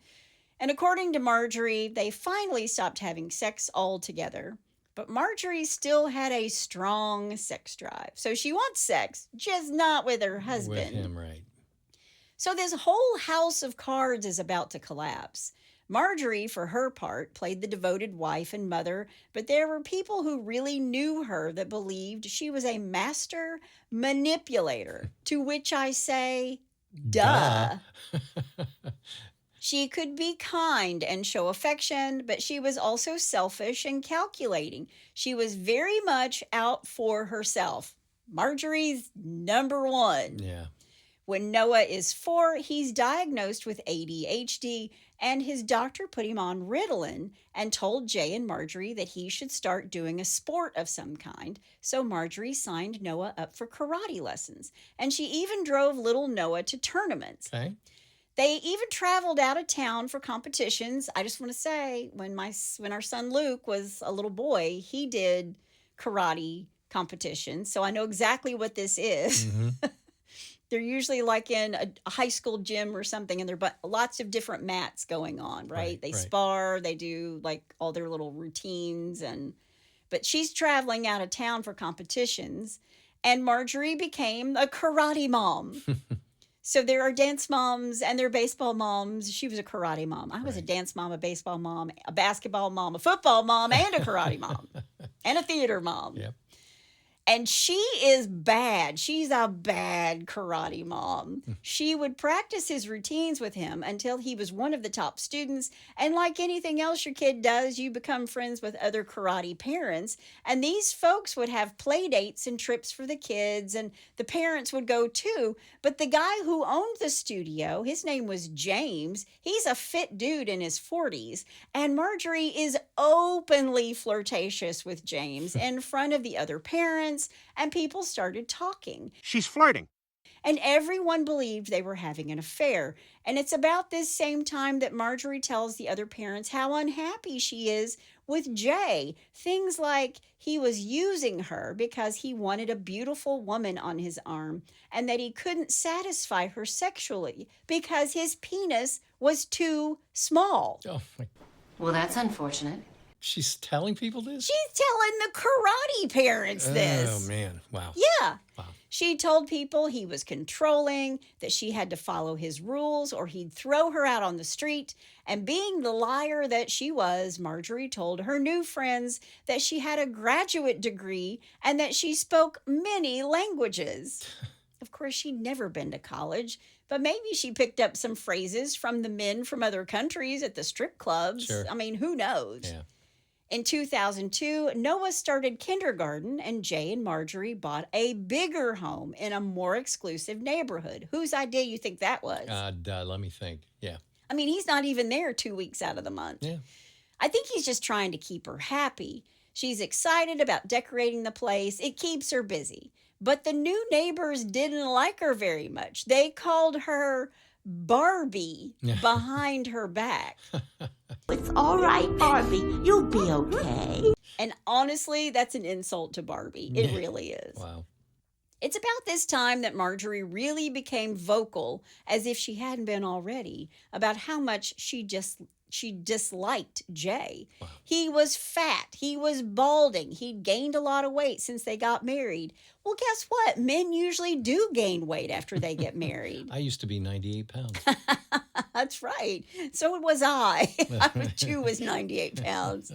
And according to Marjorie, they finally stopped having sex altogether. But Marjorie still had a strong sex drive. So she wants sex, just not with her husband. With him, right. So this whole house of cards is about to collapse. Marjorie, for her part, played the devoted wife and mother, but there were people who really knew her that believed she was a master manipulator, to which I say, Duh. She could be kind and show affection, but she was also selfish and calculating. She was very much out for herself. Marjorie's number one. Yeah. When Noah is 4, he's diagnosed with ADHD, and his doctor put him on Ritalin and told Jay and Marjorie that he should start doing a sport of some kind. So Marjorie signed Noah up for karate lessons, and she even drove little Noah to tournaments. Okay. They even traveled out of town for competitions. I just want to say, when our son Luke was a little boy, he did karate competitions, so I know exactly what this is. Mm-hmm. They're usually like in a high school gym or something, and there are lots of different mats going on, right? They spar, they do like all their little routines, but she's traveling out of town for competitions, and Marjorie became a karate mom. So there are dance moms and there are baseball moms. She was a karate mom. I was a dance mom, a baseball mom, a basketball mom, a football mom, and a karate mom, and a theater mom. Yep. And she is bad. She's a bad karate mom. She would practice his routines with him until he was one of the top students. And like anything else your kid does, you become friends with other karate parents. And these folks would have play dates and trips for the kids, and the parents would go too. But the guy who owned the studio, his name was James. He's a fit dude in his 40s. And Marjorie is openly flirtatious with James in front of the other parents. And people started talking. She's flirting. And everyone believed they were having an affair. And it's about this same time that Marjorie tells the other parents how unhappy she is with Jay. Things like he was using her because he wanted a beautiful woman on his arm, and that he couldn't satisfy her sexually because his penis was too small. Oh, my. Well, that's unfortunate. She's telling people this? She's telling the karate parents this. Oh, man. Wow. Yeah. Wow. She told people he was controlling, that she had to follow his rules or he'd throw her out on the street. And being the liar that she was, Marjorie told her new friends that she had a graduate degree and that she spoke many languages. Of course, she'd never been to college, but maybe she picked up some phrases from the men from other countries at the strip clubs. Sure. I mean, who knows? Yeah. In 2002, Noah started kindergarten, and Jay and Marjorie bought a bigger home in a more exclusive neighborhood. Whose idea you think that was? Let me think. Yeah. I mean, he's not even there 2 weeks out of the month. Yeah. I think he's just trying to keep her happy. She's excited about decorating the place. It keeps her busy. But the new neighbors didn't like her very much. They called her Barbie behind her back. It's all right, Barbie. You'll be okay. And honestly, that's an insult to Barbie. It really is. Wow. It's about this time that Marjorie really became vocal, as if she hadn't been already, about how much she disliked Jay. Wow. He was fat. He was balding. He'd gained a lot of weight since they got married. Well, guess what? Men usually do gain weight after they get married. I used to be 98 pounds. That's right. So was I. I too was 98 pounds.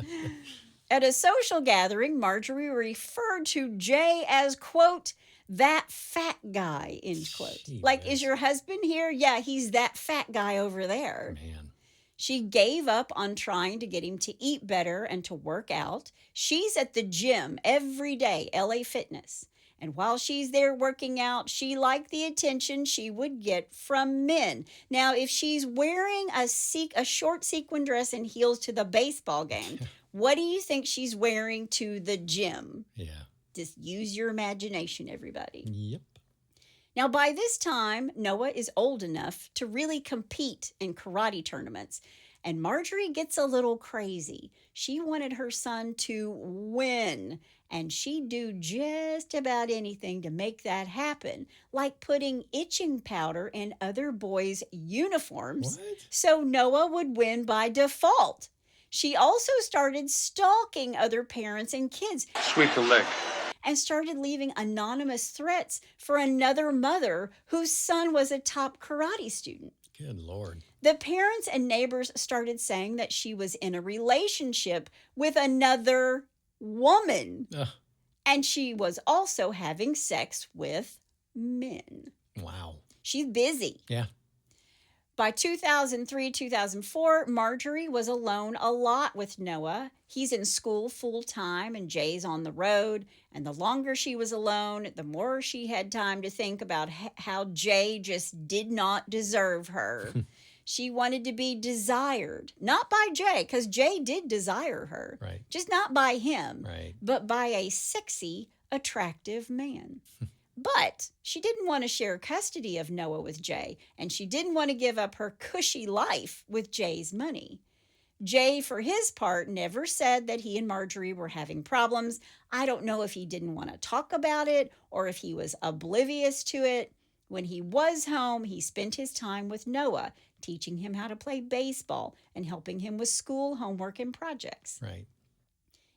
At a social gathering, Marjorie referred to Jay as, quote, that fat guy, end quote. Jeez. Like, is your husband here? Yeah, he's that fat guy over there. Man. She gave up on trying to get him to eat better and to work out. She's at the gym every day, LA Fitness. And while she's there working out, she liked the attention she would get from men. Now, if she's wearing a short sequin dress and heels to the baseball game, what do you think she's wearing to the gym? Yeah. Just use your imagination, everybody. Yep. Now, by this time, Noah is old enough to really compete in karate tournaments. And Marjorie gets a little crazy. She wanted her son to win, and she'd do just about anything to make that happen, like putting itching powder in other boys' uniforms so Noah would win by default. She also started stalking other parents and kids. Sweep the leg. And started leaving anonymous threats for another mother whose son was a top karate student. Good Lord. The parents and neighbors started saying that she was in a relationship with another woman. And she was also having sex with men. Wow. She's busy. Yeah. By 2003, 2004, Marjorie was alone a lot with Noah. He's in school full time and Jay's on the road. And the longer she was alone, the more she had time to think about how Jay just did not deserve her. She wanted to be desired, not by Jay, because Jay did desire her. Right. Just not by him, Right. but by a sexy, attractive man. But she didn't want to share custody of Noah with Jay, and she didn't want to give up her cushy life with Jay's money. Jay, for his part, never said that he and Marjorie were having problems. I don't know if he didn't want to talk about it or if he was oblivious to it. When he was home, he spent his time with Noah, teaching him how to play baseball and helping him with school homework and projects. Right.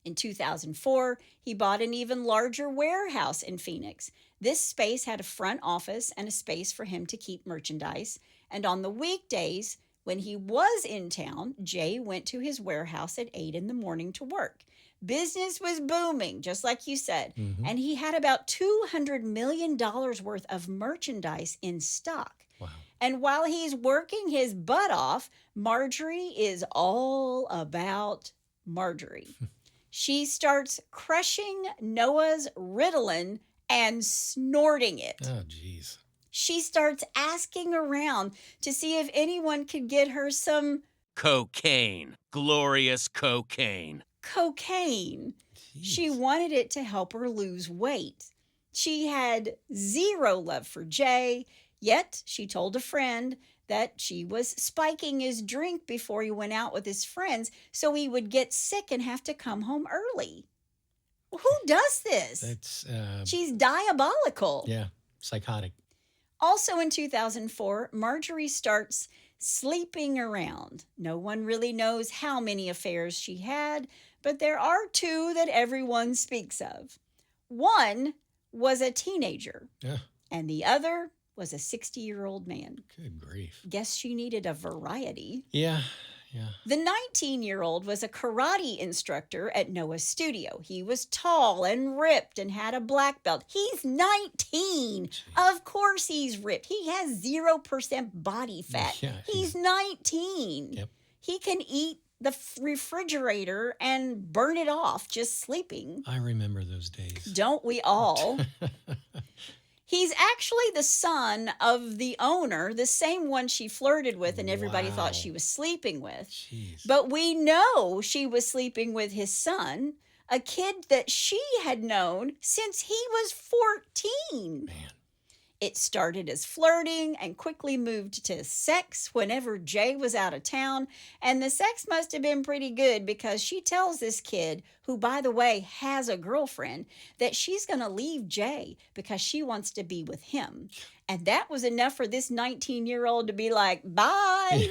In 2004, he bought an even larger warehouse in Phoenix. This space had a front office and a space for him to keep merchandise. And on the weekdays, when he was in town, Jay went to his warehouse at 8 in the morning to work. Business was booming, just like you said. Mm-hmm. And he had about $200 million worth of merchandise in stock. Wow. And while he's working his butt off, Marjorie is all about Marjorie. She starts crushing Noah's Ritalin and snorting it. Oh, geez. She starts asking around to see if anyone could get her some Cocaine. Glorious cocaine. cocaine. Jeez. She wanted it to help her lose weight. She had zero love for Jay, yet she told a friend that she was spiking his drink before he went out with his friends so he would get sick and have to come home early. Who does this? That's, She's diabolical. yeah, psychotic. Also in 2004, Marjorie starts sleeping around. No one really knows how many affairs she had, but there are two that everyone speaks of. One was a teenager, Yeah. and the other was a 60-year-old man. Good grief. Guess she needed a variety. Yeah. Yeah. The 19-year-old was a karate instructor at Noah's studio. He was tall and ripped and had a black belt. He's 19. Jeez. Of course he's ripped. He has 0% body fat. Yeah, he's 19. Yep. He can eat the refrigerator and burn it off just sleeping. I remember those days. Don't we all? He's actually the son of the owner, the same one she flirted with and everybody Wow. thought she was sleeping with. Jeez. But we know she was sleeping with his son, a kid that she had known since he was 14. Man. It started as flirting and quickly moved to sex whenever Jay was out of town. And the sex must have been pretty good because she tells this kid, who, by the way, has a girlfriend, that she's going to leave Jay because she wants to be with him. And that was enough for this 19-year-old to be like, bye.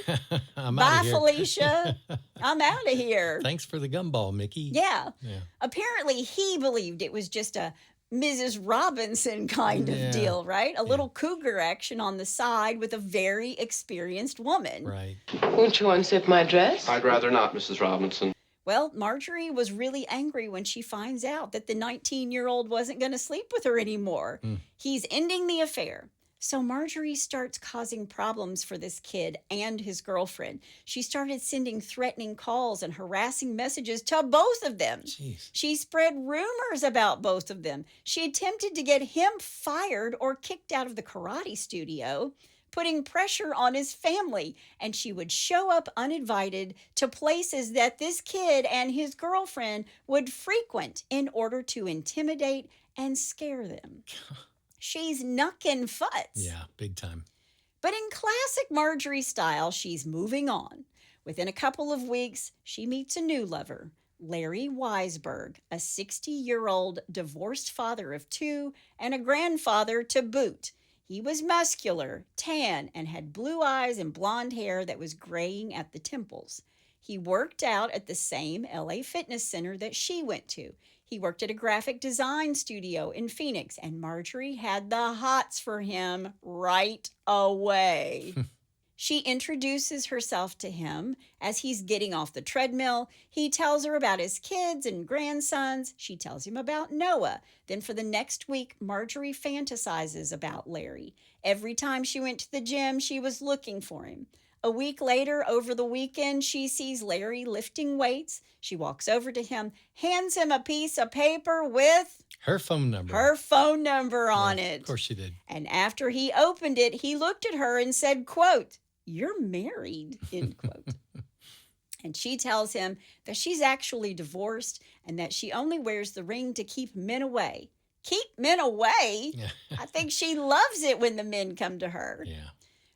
I'm Bye, outta here. Felicia. I'm out of here. Thanks for the gumball, Mickey. Yeah. Yeah. Apparently, he believed it was just a Mrs. Robinson kind of Yeah. deal, right? A little cougar action on the side with a very experienced woman. Right. Won't you unzip my dress? I'd rather not, Mrs. Robinson. Well, Marjorie was really angry when she finds out that the 19-year-old wasn't going to sleep with her anymore. He's ending the affair. So Marjorie starts causing problems for this kid and his girlfriend. She started sending threatening calls and harassing messages to both of them. Jeez. She spread rumors about both of them. She attempted to get him fired or kicked out of the karate studio, putting pressure on his family. And she would show up uninvited to places that this kid and his girlfriend would frequent in order to intimidate and scare them. She's knucking futz. Yeah, big time. But in classic Marjorie style, she's moving on. Within a couple of weeks, she meets a new lover, Larry Weisberg, a 60-year-old divorced father of two and a grandfather to boot. He was muscular, tan, and had blue eyes and blonde hair that was graying at the temples. He worked out at the same LA fitness center that she went to. He worked at a graphic design studio in Phoenix, and Marjorie had the hots for him right away. She introduces herself to him as he's getting off the treadmill. He tells her about his kids and grandsons. She tells him about Noah. Then for the next week, Marjorie fantasizes about Larry. Every time she went to the gym, she was looking for him. A week later, over the weekend, she sees Larry lifting weights. She walks over to him, hands him a piece of paper with Her phone number. her phone number on it. Of course she did. And after he opened it, he looked at her and said, quote, "You're married," end quote. And she tells him that she's actually divorced and that she only wears the ring to keep men away. Keep men away? I think she loves it when the men come to her. Yeah.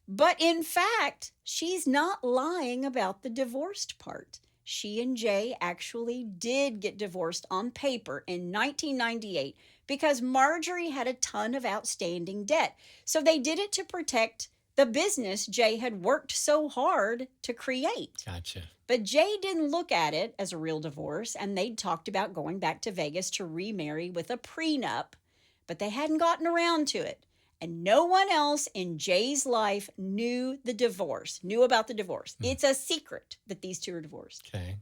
But in fact, she's not lying about the divorced part. She and Jay actually did get divorced on paper in 1998 because Marjorie had a ton of outstanding debt. So they did it to protect the business Jay had worked so hard to create. Gotcha. But Jay didn't look at it as a real divorce, and they'd talked about going back to Vegas to remarry with a prenup, but they hadn't gotten around to it. And no one else in Jay's life knew about the divorce. It's a secret that these two are divorced. Okay.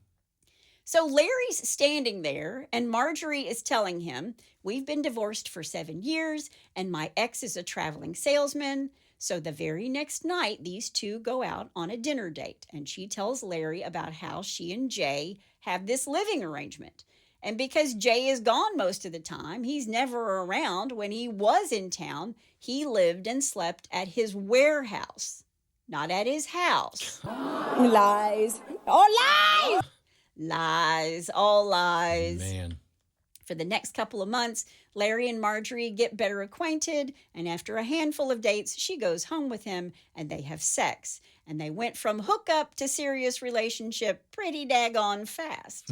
So Larry's standing there, and Marjorie is telling him, "We've been divorced for 7 years, and my ex is a traveling salesman." So the very next night, these two go out on a dinner date, and she tells Larry about how she and Jay have this living arrangement. And because Jay is gone most of the time, he's never around. When he was in town, he lived and slept at his warehouse, not at his house. Lies. Oh, lies! Lies, all lies. Man. For the next couple of months, Larry and Marjorie get better acquainted, and after a handful of dates, she goes home with him, and they have sex. And they went from hookup to serious relationship pretty daggone fast.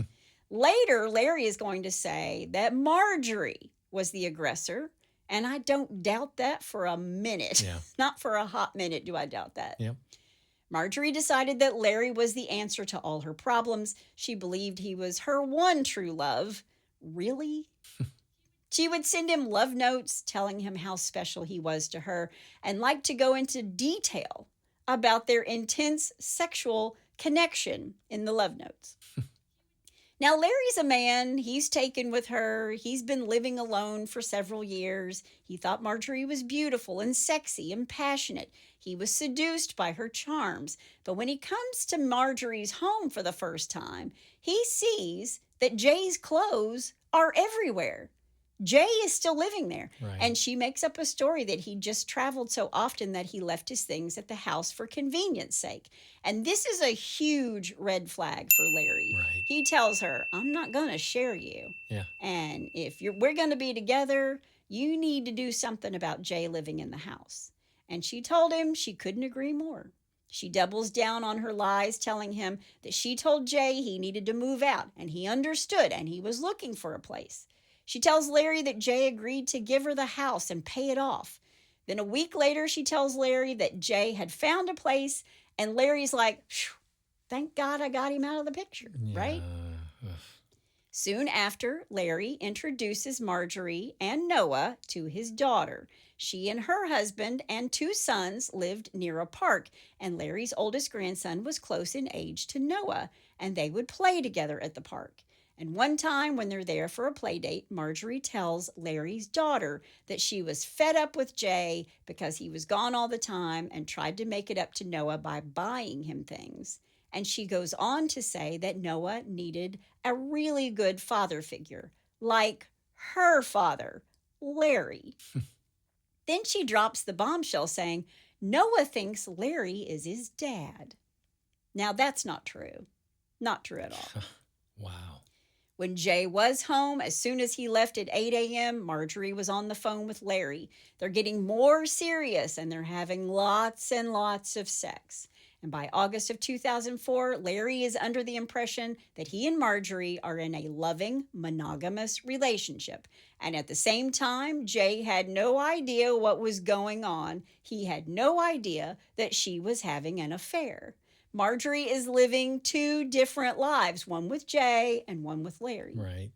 Later, Larry is going to say that Marjorie was the aggressor, and I don't doubt that for a minute. Yeah. Not for a hot minute do I doubt that. Yep. Marjorie decided that Larry was the answer to all her problems. She believed he was her one true love. Really? She would send him love notes telling him how special he was to her and liked to go into detail about their intense sexual connection in the love notes. Now, Larry's a man. He's taken with her. He's been living alone for several years. He thought Marjorie was beautiful and sexy and passionate. He was seduced by her charms. But when he comes to Marjorie's home for the first time, he sees that Jay's clothes are everywhere. Jay is still living there. Right. And she makes up a story that he just traveled so often that he left his things at the house for convenience sake. And this is a huge red flag for Larry. Right. He tells her, "I'm not going to share you. Yeah. And if we're going to be together, you need to do something about Jay living in the house." And she told him she couldn't agree more. She doubles down on her lies, telling him that she told Jay he needed to move out, and he understood, and he was looking for a place. She tells Larry that Jay agreed to give her the house and pay it off. Then a week later, she tells Larry that Jay had found a place, and Larry's like, "Thank God I got him out of the picture," right? Soon after, Larry introduces Marjorie and Noah to his daughter. She and her husband and 2 sons lived near a park, and Larry's oldest grandson was close in age to Noah, and they would play together at the park. And one time when they're there for a play date, Marjorie tells Larry's daughter that she was fed up with Jay because he was gone all the time and tried to make it up to Noah by buying him things. And she goes on to say that Noah needed a really good father figure, like her father, Larry. Then she drops the bombshell saying, Noah thinks Larry is his dad. Now that's not true. Not true at all. Wow. When Jay was home, as soon as he left at 8 a.m., Marjorie was on the phone with Larry. They're getting more serious, and they're having lots and lots of sex. And by August of 2004, Larry is under the impression that he and Marjorie are in a loving, monogamous relationship. And at the same time, Jay had no idea what was going on. He had no idea that she was having an affair. Marjorie is living 2 different lives, one with Jay and one with Larry. Right.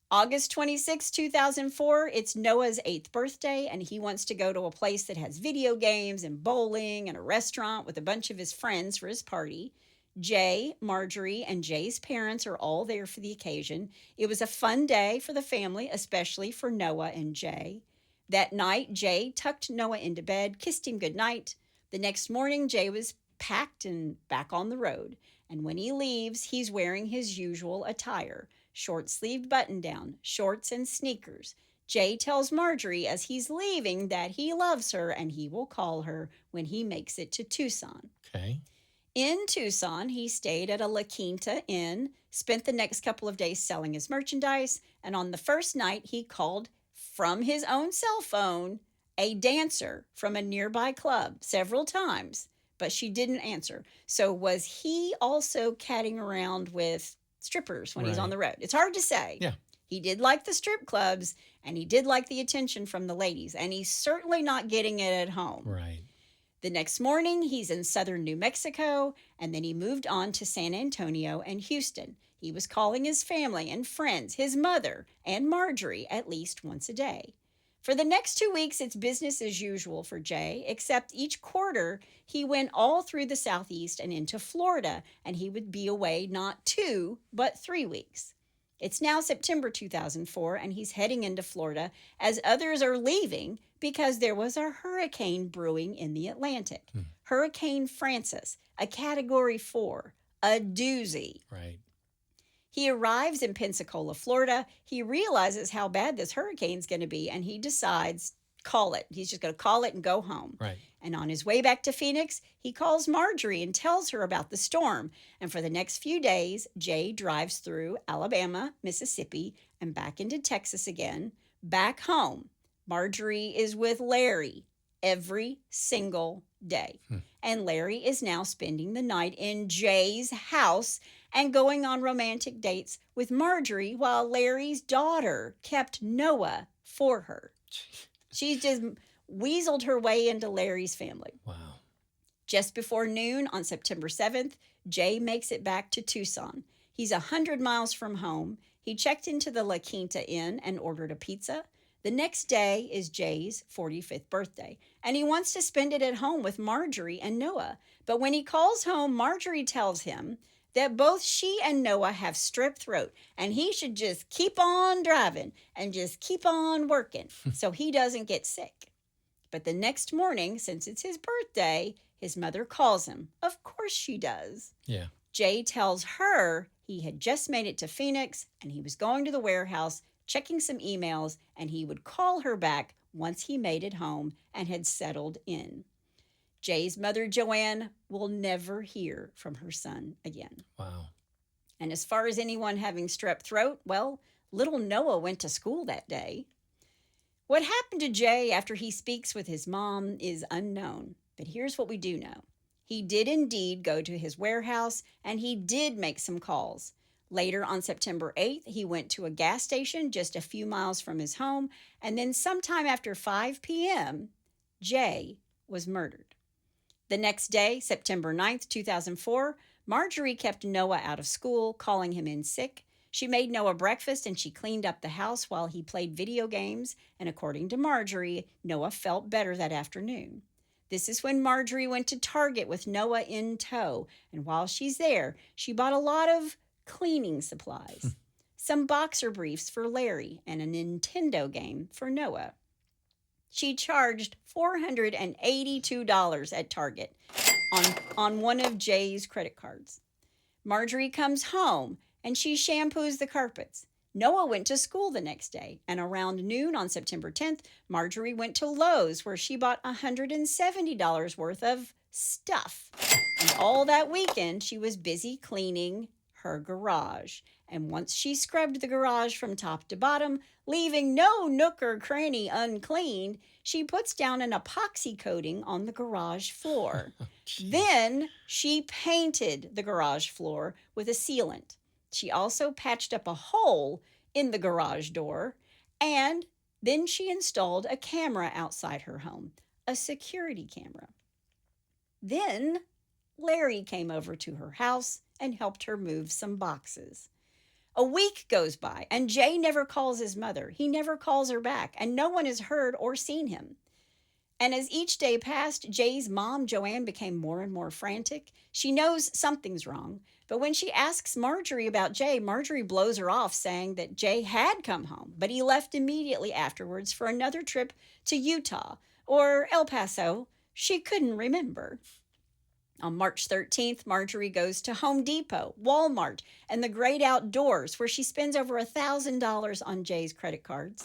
August 26, 2004, it's Noah's 8th birthday, and he wants to go to a place that has video games and bowling and a restaurant with a bunch of his friends for his party. Jay, Marjorie, and Jay's parents are all there for the occasion. It was a fun day for the family, especially for Noah and Jay. That night, Jay tucked Noah into bed, kissed him goodnight. The next morning, Jay was packed and back on the road. And when he leaves, he's wearing his usual attire. Short-sleeved button-down, shorts and sneakers. Jay tells Marjorie as he's leaving that he loves her and he will call her when he makes it to Tucson. Okay. In Tucson, he stayed at a La Quinta Inn, spent the next couple of days selling his merchandise, and on the first night, he called from his own cell phone a dancer from a nearby club several times, but she didn't answer. So was he also catting around with strippers when he's on the road? It's hard to say. Yeah. He did like the strip clubs, and he did like the attention from the ladies, and he's certainly not getting it at home. Right. The next morning, he's in southern New Mexico, and then he moved on to San Antonio and Houston. He was calling his family and friends, his mother and Marjorie, at least once a day. For the next 2 weeks, it's business as usual for Jay, except each quarter, he went all through the Southeast and into Florida, and he would be away not 2, but 3 weeks. It's now September 2004, and he's heading into Florida as others are leaving because there was a hurricane brewing in the Atlantic. Hurricane Francis, a Category 4, a doozy. Right. He arrives in Pensacola, Florida. He realizes how bad this hurricane's going to be, and he decides, call it. He's just going to call it and go home. Right. And on his way back to Phoenix, he calls Marjorie and tells her about the storm. And for the next few days, Jay drives through Alabama, Mississippi, and back into Texas again. Back home, Marjorie is with Larry every single day. And Larry is now spending the night in Jay's house and going on romantic dates with Marjorie while Larry's daughter kept Noah for her. She's just weaseled her way into Larry's family. Wow. Just before noon on September 7th, Jay makes it back to Tucson. He's 100 miles from home. He checked into the La Quinta Inn and ordered a pizza. The next day is Jay's 45th birthday, and he wants to spend it at home with Marjorie and Noah. But when he calls home, Marjorie tells him that both she and Noah have strep throat, and he should just keep on driving and just keep on working so he doesn't get sick. But the next morning, since it's his birthday, his mother calls him. Of course she does. Yeah. Jay tells her he had just made it to Phoenix, and he was going to the warehouse, checking some emails, and he would call her back once he made it home and had settled in. Jay's mother, Joanne, will never hear from her son again. Wow. And as far as anyone having strep throat, well, little Noah went to school that day. What happened to Jay after he speaks with his mom is unknown, but here's what we do know. He did indeed go to his warehouse, and he did make some calls. Later on September 8th, he went to a gas station just a few miles from his home, and then sometime after 5 p.m., Jay was murdered. The next day, September 9th, 2004, Marjorie kept Noah out of school, calling him in sick. She made Noah breakfast and she cleaned up the house while he played video games, and according to Marjorie, Noah felt better that afternoon. This is when Marjorie went to Target with Noah in tow, and while she's there, she bought a lot of cleaning supplies, some boxer briefs for Larry, and a Nintendo game for Noah. She charged $482 at Target on one of Jay's credit cards. Marjorie comes home and she shampoos the carpets. Noah went to school the next day, and around noon on September 10th, Marjorie went to Lowe's where she bought $170 worth of stuff. And all that weekend, she was busy cleaning her garage. And once she scrubbed the garage from top to bottom, leaving no nook or cranny uncleaned, she puts down an epoxy coating on the garage floor. Then she painted the garage floor with a sealant. She also patched up a hole in the garage door, and then she installed a camera outside her home, a security camera. Then Larry came over to her house and helped her move some boxes. A week goes by, and Jay never calls his mother. He never calls her back, and no one has heard or seen him. And as each day passed, Jay's mom, Joanne, became more and more frantic. She knows something's wrong, but when she asks Marjorie about Jay, Marjorie blows her off, saying that Jay had come home, but he left immediately afterwards for another trip to Utah or El Paso. She couldn't remember. On March 13th, Marjorie goes to Home Depot, Walmart, and the Great Outdoors, where she spends over $1,000 on Jay's credit cards.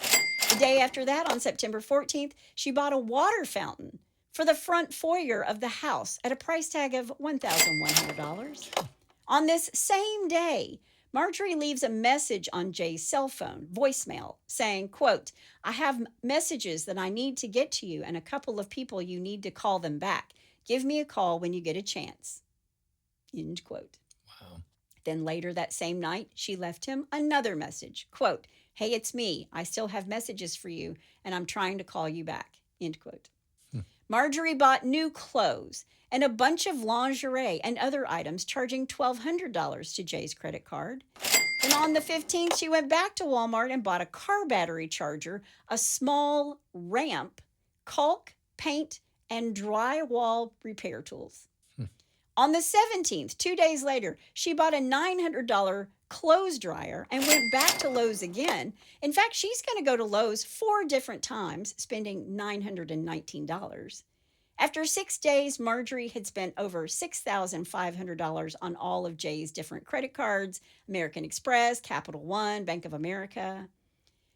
The day after that, on September 14th, she bought a water fountain for the front foyer of the house at a price tag of $1,100. On this same day, Marjorie leaves a message on Jay's cell phone, voicemail, saying, quote, "I have messages that I need to get to you and a couple of people you need to call them back. Give me a call when you get a chance." End quote. Wow. Then later that same night, she left him another message, quote, "Hey, it's me. I still have messages for you, and I'm trying to call you back." End quote. Marjorie bought new clothes and a bunch of lingerie and other items, charging $1,200 to Jay's credit card. And on the 15th, she went back to Walmart and bought a car battery charger, a small ramp, caulk, paint, and drywall repair tools. On the 17th, 2 days later, she bought a $900 clothes dryer and went back to Lowe's again. In fact, she's going to go to Lowe's 4 different times, spending $919. After 6 days, Marjorie had spent over $6,500 on all of Jay's different credit cards, American Express, Capital One, Bank of America.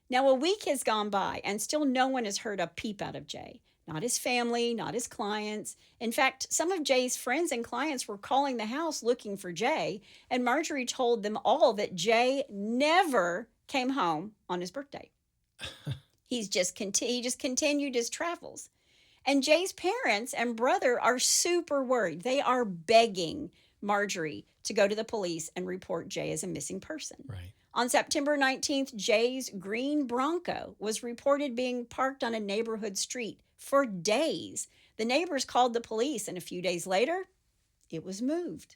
Now, a week has gone by, and still no one has heard a peep out of Jay. Not his family, not his clients. In fact, some of Jay's friends and clients were calling the house looking for Jay, and Marjorie told them all that Jay never came home on his birthday. He just continued his travels. And Jay's parents and brother are super worried. They are begging Marjorie to go to the police and report Jay as a missing person. Right. On September 19th, Jay's green Bronco was reported being parked on a neighborhood street for days. The neighbors called the police, and a few days later, it was moved.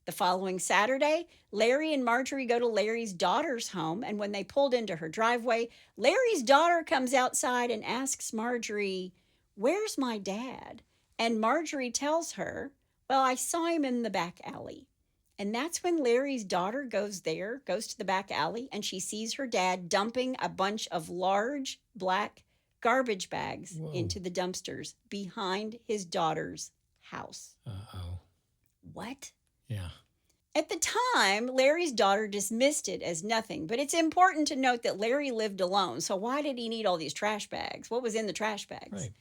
The following Saturday, Larry and Marjorie go to Larry's daughter's home, and when they pulled into her driveway, Larry's daughter comes outside and asks Marjorie, "Where's my dad?" And Marjorie tells her, "Well, I saw him in the back alley." And that's when Larry's daughter goes to the back alley, and she sees her dad dumping a bunch of large black garbage bags into the dumpsters behind his daughter's house. Uh-oh. What? Yeah. At the time, Larry's daughter dismissed it as nothing, but it's important to note that Larry lived alone, so why did he need all these trash bags? What was in the trash bags? Right.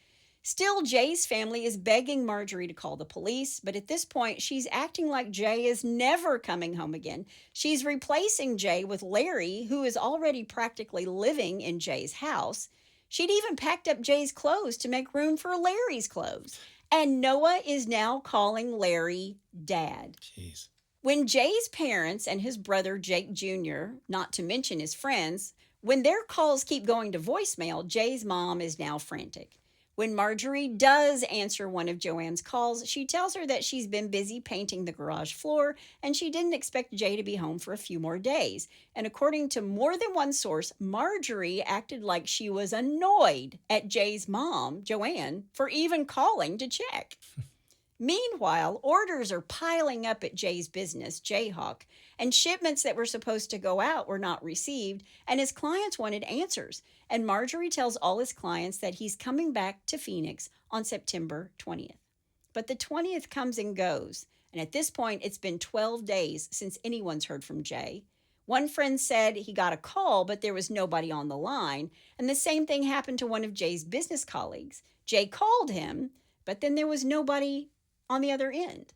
Still, Jay's family is begging Marjorie to call the police, but at this point, she's acting like Jay is never coming home again. She's replacing Jay with Larry, who is already practically living in Jay's house. She'd even packed up Jay's clothes to make room for Larry's clothes. And Noah is now calling Larry Dad. Jeez. When Jay's parents and his brother Jake Jr., not to mention his friends, when their calls keep going to voicemail, Jay's mom is now frantic. When Marjorie does answer one of Joanne's calls, she tells her that she's been busy painting the garage floor and she didn't expect Jay to be home for a few more days. And according to more than one source, Marjorie acted like she was annoyed at Jay's mom, Joanne, for even calling to check. Meanwhile, orders are piling up at Jay's business, Jayhawk, and shipments that were supposed to go out were not received, and his clients wanted answers. And Marjorie tells all his clients that he's coming back to Phoenix on September 20th. But the 20th comes and goes, and at this point, it's been 12 days since anyone's heard from Jay. One friend said he got a call, but there was nobody on the line, and the same thing happened to one of Jay's business colleagues. Jay called him, but then there was nobody on the other end.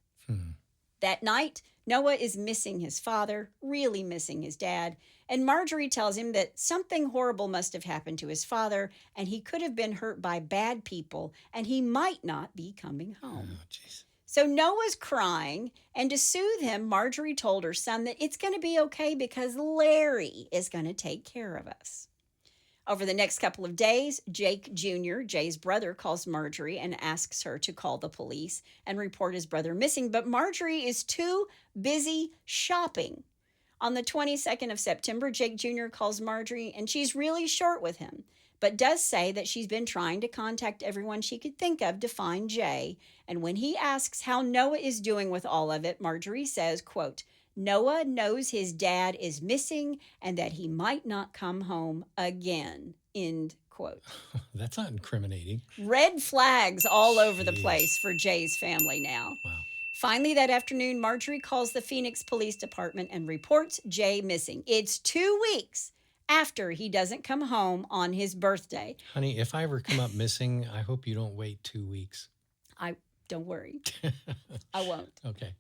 That night, Noah is missing his father, really missing his dad, and Marjorie tells him that something horrible must have happened to his father, and he could have been hurt by bad people, and he might not be coming home. Oh, jeez. So Noah's crying, and to soothe him, Marjorie told her son that it's going to be okay because Larry is going to take care of us. Over the next couple of days, Jake Jr., Jay's brother, calls Marjorie and asks her to call the police and report his brother missing, but Marjorie is too busy shopping. On the 22nd of September, Jake Jr. calls Marjorie, and she's really short with him, but does say that she's been trying to contact everyone she could think of to find Jay. And when he asks how Noah is doing with all of it, Marjorie says, quote, Noah knows his dad is missing and that he might not come home again, end quote. That's not incriminating. Red flags all over the place for Jay's family now. Wow. Finally, that afternoon, Marjorie calls the Phoenix Police Department and reports Jay missing. It's 2 weeks after he doesn't come home on his birthday. Honey, if I ever come up missing, I hope you don't wait 2 weeks. Don't worry. I won't. Okay.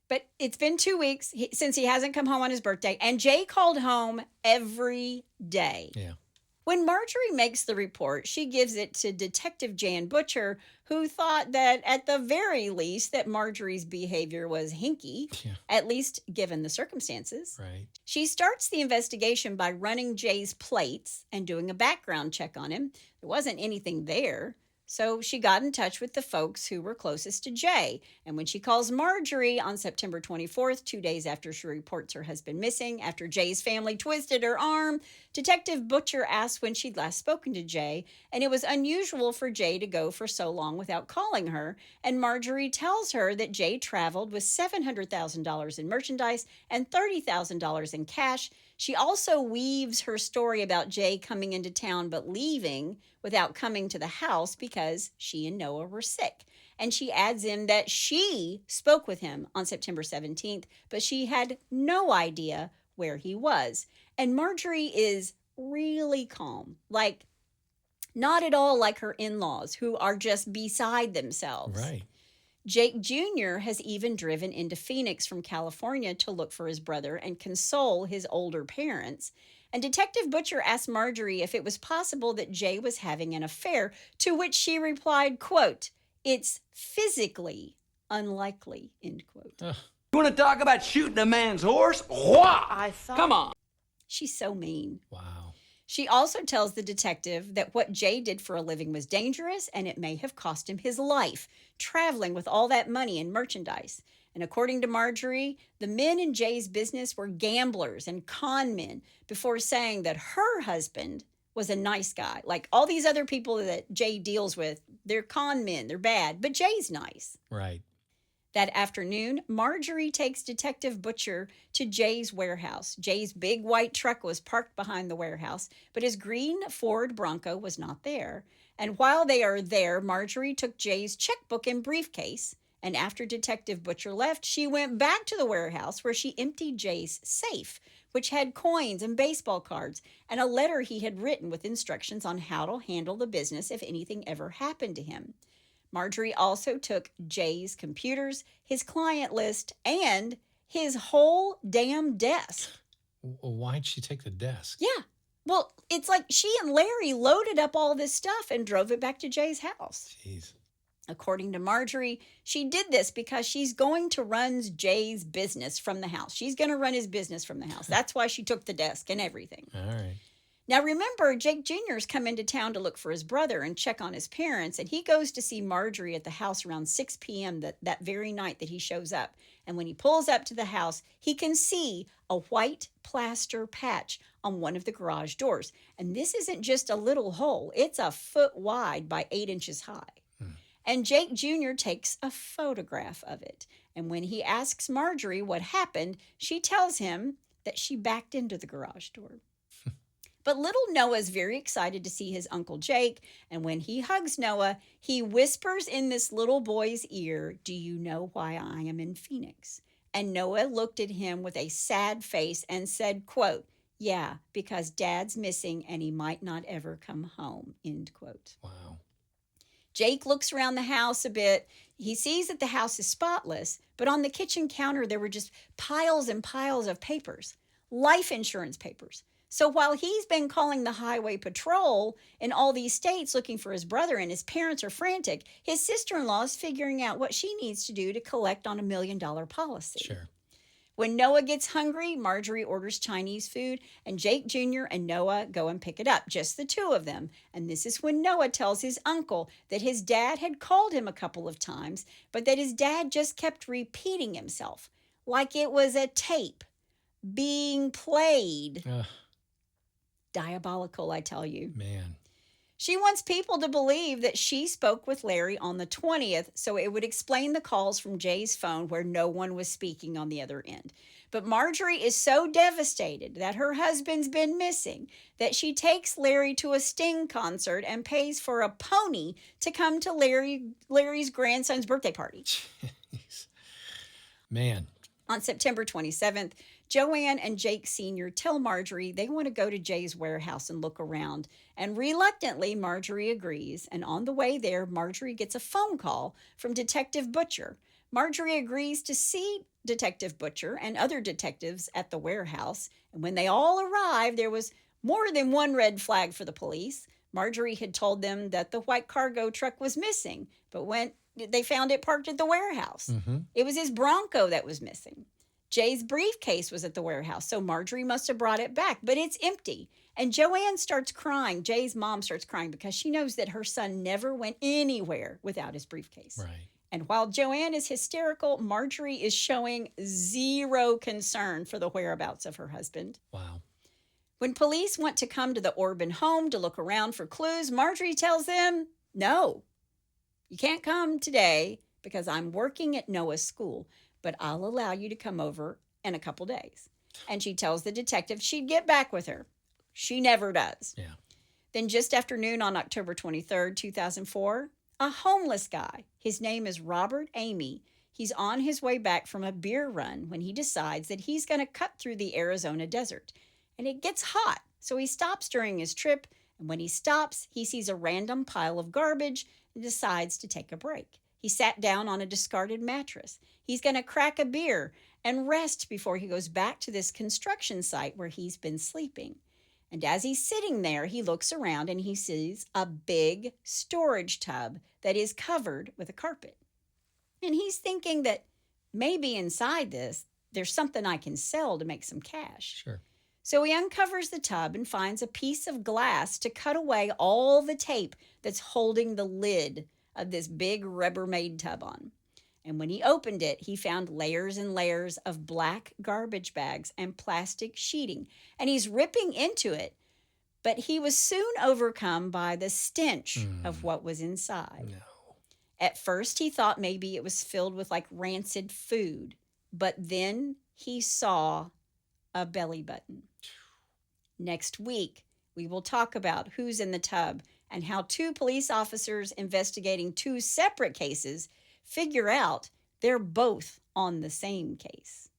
But it's been 2 weeks since he hasn't come home on his birthday, and Jay called home every day. Yeah. When Marjorie makes the report, she gives it to Detective Jan Butcher, who thought that at the very least that Marjorie's behavior was hinky, at least given the circumstances. Right. She starts the investigation by running Jay's plates and doing a background check on him. There wasn't anything there. So she got in touch with the folks who were closest to Jay. And when she calls Marjorie on September 24th, 2 days after she reports her husband missing, after Jay's family twisted her arm, Detective Butcher asks when she'd last spoken to Jay, and it was unusual for Jay to go for so long without calling her. And Marjorie tells her that Jay traveled with $700,000 in merchandise and $30,000 in cash. She also weaves her story about Jay coming into town but leaving without coming to the house because she and Noah were sick. And she adds in that she spoke with him on September 17th, but she had no idea where he was. And Marjorie is really calm, like not at all like her in-laws who are just beside themselves. Right. Jake Jr. has even driven into Phoenix from California to look for his brother and console his older parents. And Detective Butcher asked Marjorie if it was possible that Jay was having an affair, to which she replied, quote, it's physically unlikely, end quote. You want to talk about shooting a man's horse? Why? Come on. She's so mean. Wow. She also tells the detective that what Jay did for a living was dangerous and it may have cost him his life, traveling with all that money and merchandise. And according to Marjorie, the men in Jay's business were gamblers and con men, before saying that her husband was a nice guy. Like all these other people that Jay deals with, they're con men, they're bad, but Jay's nice. Right. That afternoon, Marjorie takes Detective Butcher to Jay's warehouse. Jay's big white truck was parked behind the warehouse, but his green Ford Bronco was not there. And while they are there, Marjorie took Jay's checkbook and briefcase, and after Detective Butcher left, she went back to the warehouse where she emptied Jay's safe, which had coins and baseball cards and a letter he had written with instructions on how to handle the business if anything ever happened to him. Marjorie also took Jay's computers, his client list, and his whole damn desk. Why'd she take the desk? Yeah. Well, it's like she and Larry loaded up all this stuff and drove it back to Jay's house. Jeez. According to Marjorie, she did this because she's going to run Jay's business from the house. She's going to run his business from the house. That's why she took the desk and everything. All right. Now, remember, Jake Jr.'s come into town to look for his brother and check on his parents, and he goes to see Marjorie at the house around 6 p.m. that very night that he shows up. And when he pulls up to the house, he can see a white plaster patch on one of the garage doors. And this isn't just a little hole. It's a foot wide by 8 inches high. And Jake Jr. takes a photograph of it. And when he asks Marjorie what happened, she tells him that she backed into the garage door. But little Noah's very excited to see his Uncle Jake, and when he hugs Noah, he whispers in this little boy's ear, "Do you know why I am in Phoenix?" And Noah looked at him with a sad face and said, quote, "Yeah, because Dad's missing and he might not ever come home," end quote. Wow. Jake looks around the house a bit. He sees that the house is spotless, but on the kitchen counter there were just piles and piles of papers, life insurance papers. So while he's been calling the highway patrol in all these states looking for his brother and his parents are frantic, his sister-in-law is figuring out what she needs to do to collect on $1 million policy. Sure. When Noah gets hungry, Marjorie orders Chinese food, and Jake Jr. and Noah go and pick it up, just the two of them. And this is when Noah tells his uncle that his dad had called him a couple of times, but that his dad just kept repeating himself, like it was a tape. being played. Ugh, Diabolical, I tell you. man. She wants people to believe that she spoke with Larry on the 20th, so it would explain the calls from Jay's phone where no one was speaking on the other end. But Marjorie is so devastated that her husband's been missing that she takes Larry to a Sting concert and pays for a pony to come to Larry's grandson's birthday party. Jeez. Man. On September 27th, Joanne and Jake Sr. tell Marjorie they want to go to Jay's warehouse and look around. And reluctantly, Marjorie agrees. And on the way there, Marjorie gets a phone call from Detective Butcher. Marjorie agrees to see Detective Butcher and other detectives at the warehouse. And when they all arrive, there was more than one red flag for the police. Marjorie had told them that the white cargo truck was missing, but when they found it parked at the warehouse. It was his Bronco that was missing. Jay's briefcase was at the warehouse, so Marjorie must have brought it back, but it's empty. And Joanne starts crying. Jay's mom starts crying because she knows that her son never went anywhere without his briefcase. Right. And while Joanne is hysterical, Marjorie is showing zero concern for the whereabouts of her husband. Wow. When police want to come to the Orbin home to look around for clues, Marjorie tells them, no, you can't come today because I'm working at Noah's school, but I'll allow you to come over in a couple days. And she tells the detective she'd get back with her. She never does. Yeah. Then just after noon on October 23rd, 2004, a homeless guy, his name is Robert Ame, he's on his way back from a beer run when he decides that he's going to cut through the Arizona desert. And it gets hot, so he stops during his trip, and when he stops, he sees a random pile of garbage and decides to take a break. He sat down on a discarded mattress. He's going to crack a beer and rest before he goes back to this construction site where he's been sleeping. And as he's sitting there, he looks around and he sees a big storage tub that is covered with a carpet. And he's thinking that maybe inside this, there's something I can sell to make some cash. Sure. So he uncovers the tub and finds a piece of glass to cut away all the tape that's holding the lid of this big Rubbermaid tub on. And when he opened it, he found layers and layers of black garbage bags and plastic sheeting. And he's ripping into it, but he was soon overcome by the stench of what was inside. No. At first, he thought maybe it was filled with like rancid food, but then he saw a belly button. Next week, we will talk about who's in the tub and how two police officers investigating two separate cases figure out they're both on the same case.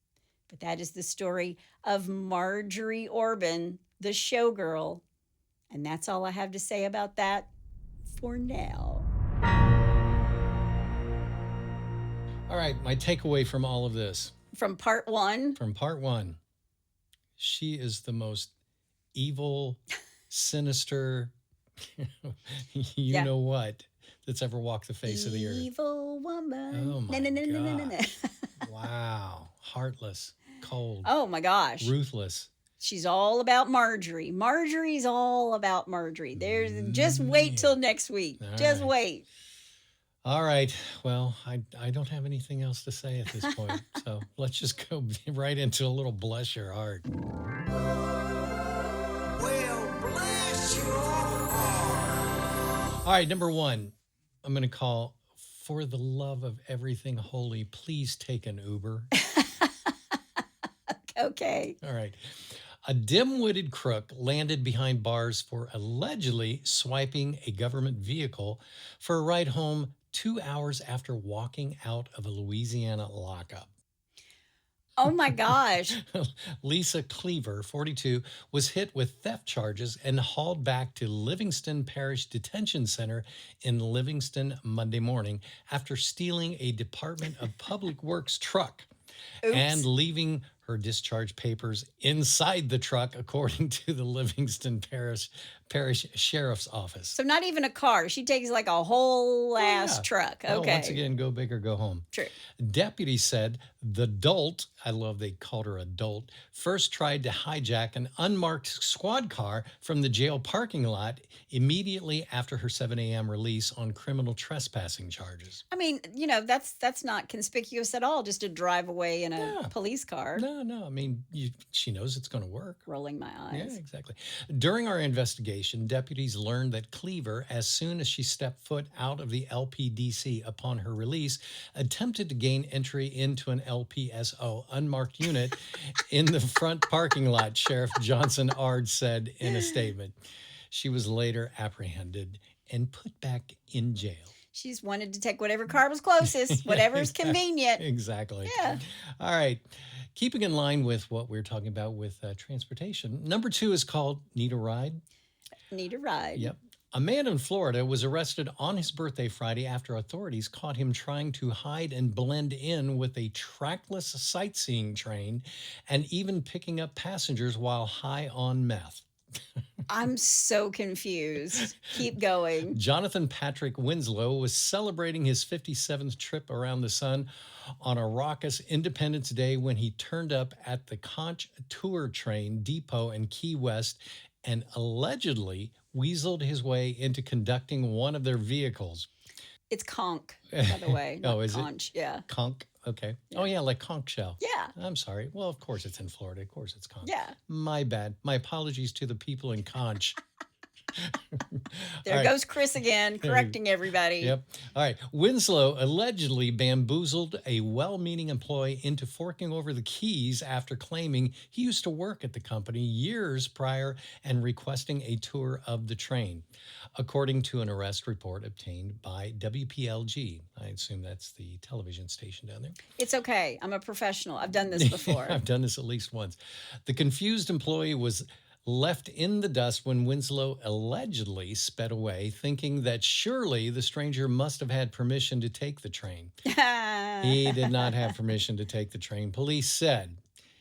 But that is the story of Marjorie Orbin, the showgirl. And that's all I have to say about that for now. All right, my takeaway from all of this. From part one. From part one. She is the most evil, sinister, you know what, that's ever walked the face of the earth. Evil woman. Oh my God. Wow. Heartless, cold. Oh my gosh. Ruthless. She's all about Marjorie. Marjorie's all about Marjorie. Just wait till next week. Just wait. All right. Well, I don't have anything else to say at this point. So let's just go right into a little bless your heart. Well, bless your heart. All right. Number one, I'm going to call, for the love of everything holy, please take an Uber. Okay. All right. A dim-witted crook landed behind bars for allegedly swiping a government vehicle for a ride home 2 hours after walking out of a Louisiana lockup. Oh my gosh. Lisa Cleaver, 42, was hit with theft charges and hauled back to Livingston Parish Detention Center in Livingston Monday morning after stealing a Department of Public Works truck. Oops. And leaving her discharge papers inside the truck, according to the Livingston Parish Sheriff's Office. So not even a car. She takes like a whole ass truck. Okay. Well, once again, go big or go home. True. Deputies said The dolt, I love they called her a dolt, first tried to hijack an unmarked squad car from the jail parking lot immediately after her 7 a.m. release on criminal trespassing charges. I mean, that's not conspicuous at all, just to drive away in a police car. No. I mean, she knows it's going to work. Rolling my eyes. Yeah, exactly. During our investigation, deputies learned that Cleaver, as soon as she stepped foot out of the LPDC upon her release, attempted to gain entry into an LPSO unmarked unit in the front parking lot, Sheriff Johnson Ard said in a statement. She was later apprehended and put back in jail. She's wanted to take whatever car was closest, whatever's convenient. Exactly. Yeah. All right. Keeping in line with what we're talking about with transportation, number 2 is called Need a Ride? Need a Ride. Yep. A man in Florida was arrested on his birthday Friday after authorities caught him trying to hide and blend in with a trackless sightseeing train and even picking up passengers while high on meth. I'm so confused. Keep going. Jonathan Patrick Winslow was celebrating his 57th trip around the sun on a raucous Independence Day when he turned up at the Conch Tour Train Depot in Key West and allegedly weaseled his way into conducting one of their vehicles. It's conch, by the way. Oh, is conch, it? Yeah. Conch. Okay. Yeah. Oh, yeah, like conch shell. Yeah. I'm sorry. Well, of course it's in Florida. Of course it's conch. Yeah. My bad. My apologies to the people in Conch. There goes Kris again, correcting everybody. Yep. All right. Winslow allegedly bamboozled a well-meaning employee into forking over the keys after claiming he used to work at the company years prior and requesting a tour of the train, according to an arrest report obtained by WPLG. I assume that's the television station down there. It's okay. I'm a professional. I've done this before. I've done this at least once. The confused employee was left in the dust when Winslow allegedly sped away, thinking that surely the stranger must have had permission to take the train. He did not have permission to take the train. Police said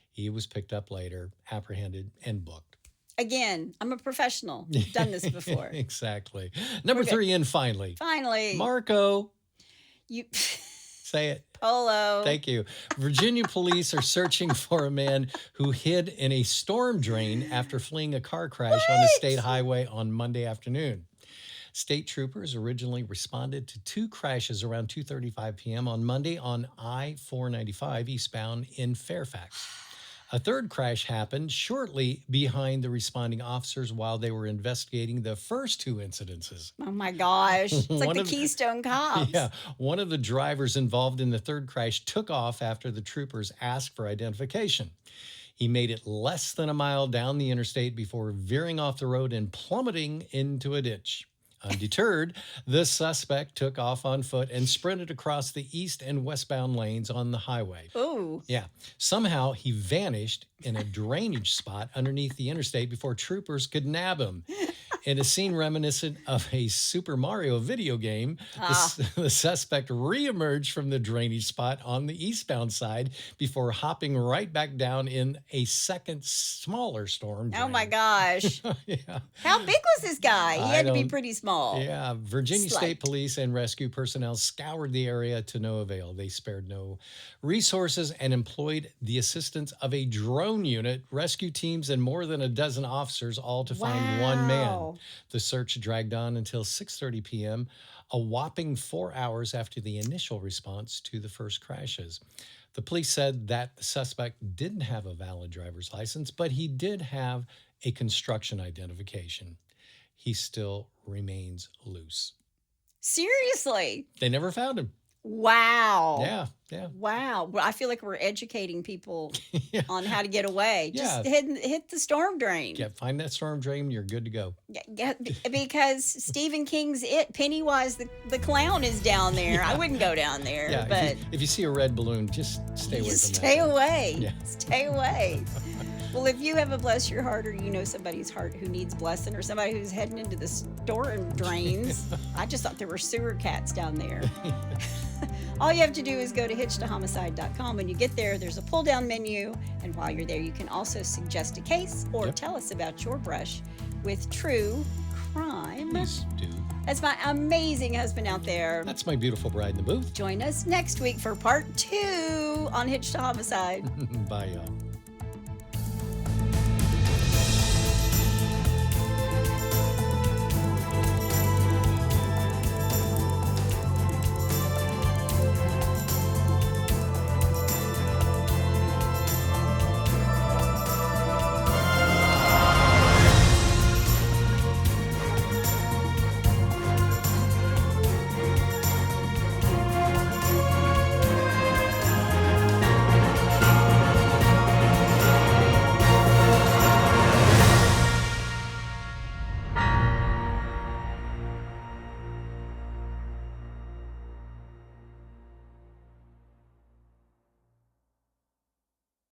he was picked up later, apprehended, and booked. Again, I'm a professional. I've done this before. Exactly. Number 3, and finally. Marco. You... Say it. Polo. Thank you. Virginia police are searching for a man who hid in a storm drain after fleeing a car crash on a state highway on Monday afternoon. State troopers originally responded to 2 crashes around 2:35 p.m. on Monday on I-495 eastbound in Fairfax. A third crash happened shortly behind the responding officers while they were investigating the first 2 incidences. Oh my gosh. It's like the Keystone Cops. Yeah. One of the drivers involved in the third crash took off after the troopers asked for identification. He made it less than a mile down the interstate before veering off the road and plummeting into a ditch. Undeterred, the suspect took off on foot and sprinted across the east and westbound lanes on the highway. Ooh. Yeah. Somehow he vanished in a drainage spot underneath the interstate before troopers could nab him. In a scene reminiscent of a Super Mario video game, the suspect reemerged from the drainage spot on the eastbound side before hopping right back down in a second smaller storm drain. Oh my gosh. Yeah. How big was this guy? He had to be pretty small. Yeah. Virginia State Police and rescue personnel scoured the area to no avail. They spared no resources and employed the assistance of a drone unit, rescue teams, and more than a dozen officers, all to find one man. The search dragged on until 6:30 p.m., a whopping 4 hours after the initial response to the first crashes. The police said that the suspect didn't have a valid driver's license, but he did have a construction identification. He still remains loose. Seriously? They never found him. Wow. Yeah. Wow. Well, I feel like we're educating people on how to get away. Yeah. Just hit the storm drain. Yeah, find that storm drain, you're good to go. Yeah, because Stephen King's Pennywise the clown is down there. Yeah. I wouldn't go down there. Yeah, but if you see a red balloon, just stay away from that. Stay away. Yeah. Stay away. Well, if you have a bless your heart, or you know somebody's heart who needs blessing, or somebody who's heading into the storm drains, I just thought there were sewer cats down there. All you have to do is go to hitchedhomicide.com. When you get there, there's a pull-down menu, and while you're there, you can also suggest a case or tell us about your brush with true crime. Please do. That's my amazing husband out there. That's my beautiful bride in the booth. Join us next week for part 2 on Hitched to Homicide. Bye, y'all.